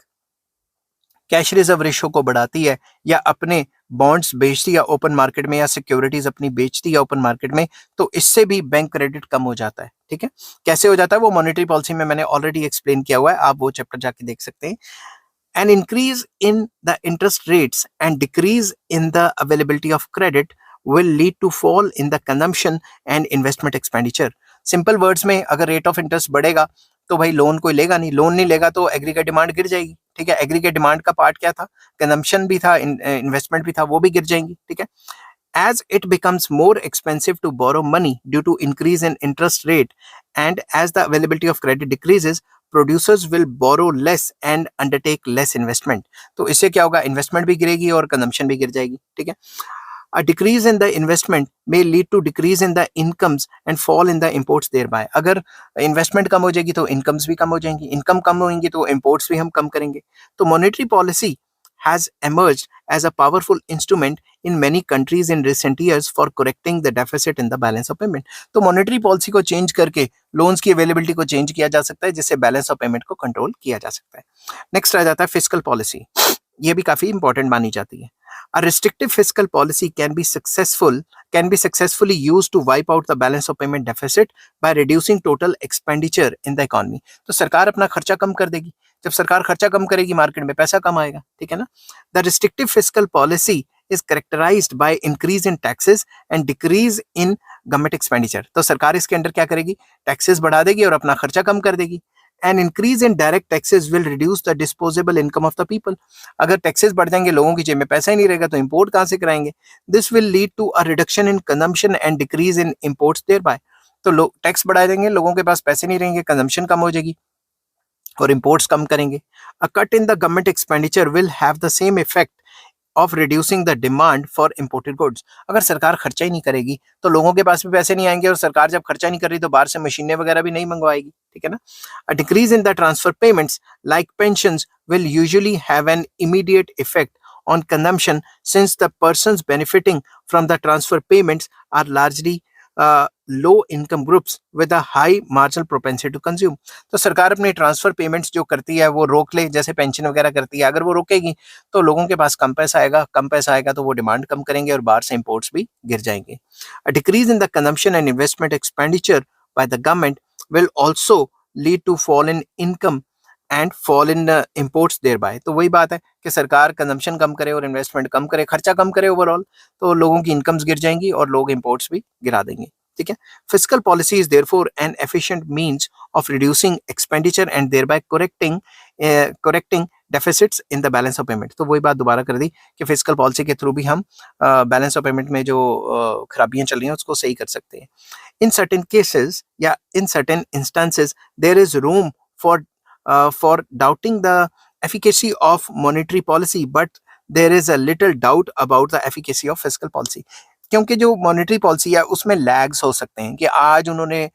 Speaker 1: cash reserve ratio को बढ़ाती है या अपने बॉन्ड्स बेचती है open market में या सिक्योरिटीज अपनी बेचती है ओपन मार्केट में, तो इससे भी बैंक क्रेडिट कम हो जाता है। ठीक है, कैसे हो जाता है वो मॉनेटरी पॉलिसी में मैंने ऑलरेडी एक्सप्लेन किया हुआ है, आप वो चैप्टर जाके देख सकते हैं। An increase in the interest rates and decrease in the availability of credit will lead to fall in the consumption and investment expenditure। Simple words में अगर रेट ऑफ इंटरेस्ट बढ़ेगा तो भाई लोन कोई लेगा नहीं, लोन नहीं लेगा तो एग्रीगेट डिमांड गिर जाएगी। ठीक है, एग्रीगेट डिमांड का पार्ट क्या था? कंजम्पशन भी था, इन्वेस्टमेंट भी था, वो भी गिर जाएंगी। ठीक है, as it becomes more expensive to borrow money due to increase in interest rate and as the availability of credit decreases, producers will borrow less and undertake less investment। तो इससे क्या होगा? इन्वेस्टमेंट भी गिरेगी और कंजम्पशन भी गिर जाएगी। ठीक है, a decrease in the investment may lead to decrease in the incomes and fall in the imports thereby। अगर इन्वेस्टमेंट कम हो जाएगी तो इनकम्स भी कम हो जाएंगी, इनकम कम होंगी तो इंपोर्ट्स भी हम कम करेंगे। तो monetary policy has emerged as a powerful instrument in many countries in recent years for correcting the deficit in the balance of payment। तो मॉनेटरी पॉलिसी को चेंज करके लोन्स की अवेलेबिलिटी को चेंज किया जा सकता है जिससे बैलेंस ऑफ पेमेंट को कंट्रोल किया जा सकता है। नेक्स्ट आ जाता है फिस्कल पॉलिसी, ये भी काफी इंपॉर्टेंट मानी जाती है। A restrictive fiscal policy can be successfully used to wipe out the balance of payment deficit by reducing total expenditure in the economy। तो सरकार अपना खर्चा कम कर देगी, जब सरकार खर्चा कम करेगी मार्केट में पैसा कम आएगा। ठीक है ना। The restrictive fiscal policy is characterized by increase in taxes and decrease in government expenditure। तो सरकार इसके अंदर क्या करेगी? टैक्सेस बढ़ा देगी और अपना खर्चा कम कर देगी। An increase in direct taxes will reduce the disposable income of the people। अगर टैक्सेस बढ़ जाएंगे, लोगों की जेब में पैसा ही नहीं रहेगा तो इंपोर्ट कहाँ से कराएंगे? This will lead to a reduction in consumption and decrease in imports thereby। तो लोग टैक्स बढ़ा देंगे, लोगों के पास पैसे नहीं रहेंगे, कंजम्पशन कम हो जाएगी और इंपोर्ट्स कम करेंगे। A cut in the government expenditure will have the same effect of reducing the demand for imported goods। अगर सरकार खर्चा ही नहीं करेगी तो लोगों के पास भी पैसे नहीं आएंगे और सरकार जब खर्चा नहीं कर रही तो बाहर से मशीनें वगैरह भी नहीं मंगवाएगी। ठीक है ना। A decrease in the transfer payments like pensions will usually have an immediate effect on consumption since the persons benefiting from the transfer payments are largely low income groups with a high marginal propensity to consume। तो सरकार अपने transfer payments जो करती है वो रोक ले, जैसे पेंशन वगैरह करती है, अगर वो रोकेगी तो लोगों के पास कम पैसा आएगा, कम पैसा आएगा तो वो डिमांड कम करेंगे और बाहर से इंपोर्ट्स भी गिर जाएंगे। A decrease in the consumption and investment expenditure by the government will also lead to fall in income and fall in imports thereby. तो वही बात है कि सरकार कंजम्पशन कम करे और इन्वेस्टमेंट कम करे, खर्चा कम करे ओवरऑल, तो लोगों की इनकम्स गिर जाएंगी और लोग इंपोर्ट्स भी गिरा देंगे। ठीक है। Fiscal policy is therefore N efficient means of reducing expenditure and thereby correcting deficits in the balance of payment. तो वही बात दोबारा कर दी कि फिस्कल पॉलिसी के थ्रू भी हम बैलेंस ऑफ पेमेंट में जो खराबियां चल रही हैं उसको सही कर सकते हैं। In certain cases, yeah, in certain instances, there is room for doubting the efficacy of monetary policy, but there is a little doubt about the efficacy of fiscal policy. क्योंकि जो मॉनेटरी पॉलिसी है उसमें lags हो सकते हैं कि आज उन्होंने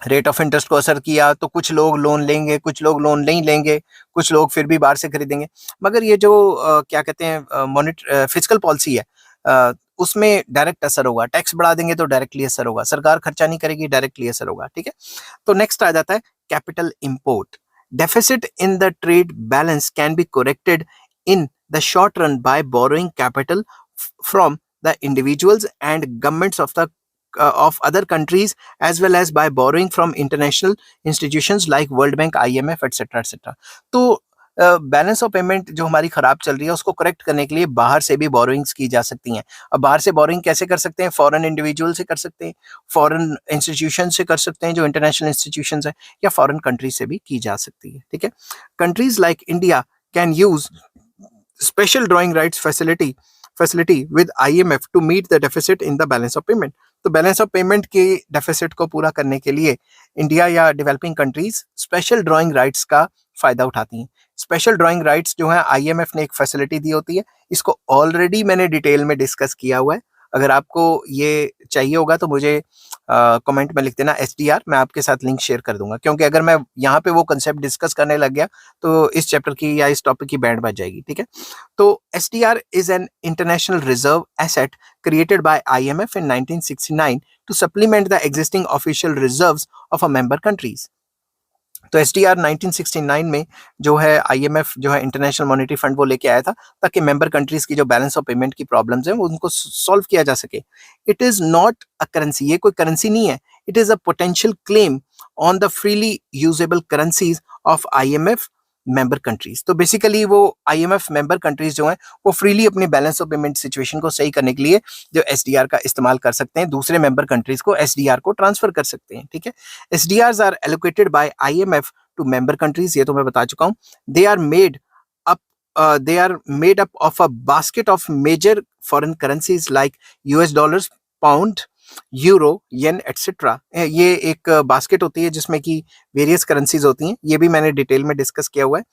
Speaker 1: रेट ऑफ इंटरेस्ट को असर किया तो कुछ लोग लोन लेंगे, कुछ लोग लोन नहीं लेंगे, कुछ लोग फिर भी बाहर से खरीदेंगे। मगर ये जो क्या कहते हैं फिस्कल पॉलिसी है, उसमें डायरेक्ट असर होगा। टैक्स बढ़ा देंगे तो डायरेक्टली असर होगा, सरकार खर्चा नहीं करेगी, डायरेक्टली असर होगा। ठीक है, तो नेक्स्ट आ जाता है capital import. Deficit in the trade balance can be corrected in the short run by borrowing capital from the individuals and governments of other countries, as well as by borrowing from international institutions like World Bank, IMF, etc. etc. तो balance of payment जो हमारी खराब चल रही है उसको correct करने के लिए बाहर से भी बोरोइंग्स की जा सकती हैं। अब बाहर से बोरोइंग कैसे कर सकते हैं? फॉरेन इंडिविजुअल से कर सकते हैं, फॉरेन इंस्टीट्यूशन से कर सकते हैं जो इंटरनेशनल इंस्टीट्यूशंस है, या फॉरेन कंट्री से भी की जा सकती है। ठीक है, countries like India can use special drawing rights facility with IMF to meet the deficit in the balance of payment. तो बैलेंस ऑफ पेमेंट के डेफिसिट को पूरा करने के लिए इंडिया या developing countries special drawing rights का फायदा उठाती हैं। स्पेशल ड्राइंग राइट्स जो है IMF ने एक फैसिलिटी दी होती है, इसको ऑलरेडी मैंने डिटेल में डिस्कस किया हुआ है। अगर आपको ये चाहिए होगा तो मुझे कमेंट में लिख देना SDR, मैं आपके साथ लिंक शेयर कर दूंगा, क्योंकि अगर मैं यहाँ पे वो कंसेप्ट डिस्कस करने लग गया तो इस चैप्टर की या इस टॉपिक की बैंड बज जाएगी। ठीक है, तो SDR is an international reserve asset created by IMF in 1969 to supplement the existing official reserves of a member countries. तो SDR 1969 में जो है IMF जो है इंटरनेशनल मॉनेटरी फंड वो लेके आया था ताकि मेंबर कंट्रीज की जो बैलेंस ऑफ पेमेंट की प्रॉब्लम्स हैं उनको सॉल्व किया जा सके। It is not a currency, ये कोई करेंसी नहीं है, it is a potential claim on the freely usable currencies of IMF member countries. तो बेसिकली वो IMF मेंबर कंट्रीज जो हैं वो फ्रीली अपनी बैलेंस ऑफ पेमेंट सिचुएशन को सही करने के लिए जो SDR का इस्तेमाल कर सकते हैं, दूसरे मेंबर कंट्रीज को SDR को ट्रांसफर कर सकते हैं। ठीक है, SDRs are allocated by IMF to member countries, ये तो मैं बता चुका हूँ। They are made up of a basket of major foreign currencies like US dollars, pound, euro, yen etcetera. ये एक बास्केट होती है जिसमें कि वेरियस करेंसीज होती हैं, ये भी मैंने डिटेल में डिस्कस किया हुआ है।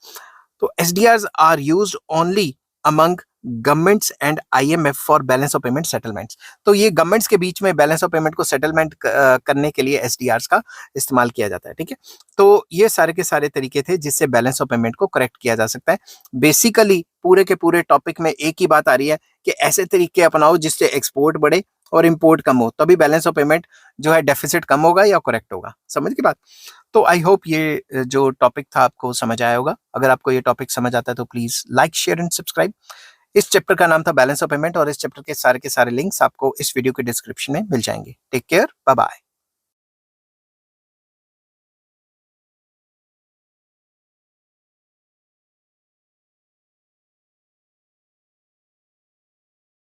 Speaker 1: तो SDRs are used only among governments and IMF for balance of payment settlements. तो ये गवर्नमेंट्स के बीच में बैलेंस ऑफ पेमेंट को सेटलमेंट करने के लिए SDRs का इस्तेमाल किया जाता है। ठीक है, तो ये सारे के सारे तरीके थे जिससे बैलेंस ऑफ पेमेंट को करेक्ट किया जा सकता है। बेसिकली पूरे के पूरे टॉपिक में एक ही बात आ रही है कि ऐसे तरीके अपनाओ जिससे एक्सपोर्ट बढ़े और इंपोर्ट कम हो, तभी बैलेंस ऑफ पेमेंट जो है डेफिसिट कम होगा या करेक्ट होगा। समझ की बात? तो आई होप ये जो टॉपिक था आपको समझ आया होगा। अगर आपको ये टॉपिक समझ आता है तो please like, share and subscribe. इस चैप्टर का नाम था बैलेंस ऑफ पेमेंट और इस चैप्टर के सारे लिंक्स आपको इस वीडियो के डिस्क्रिप्शन में मिल जाएंगे। Take care, bye bye.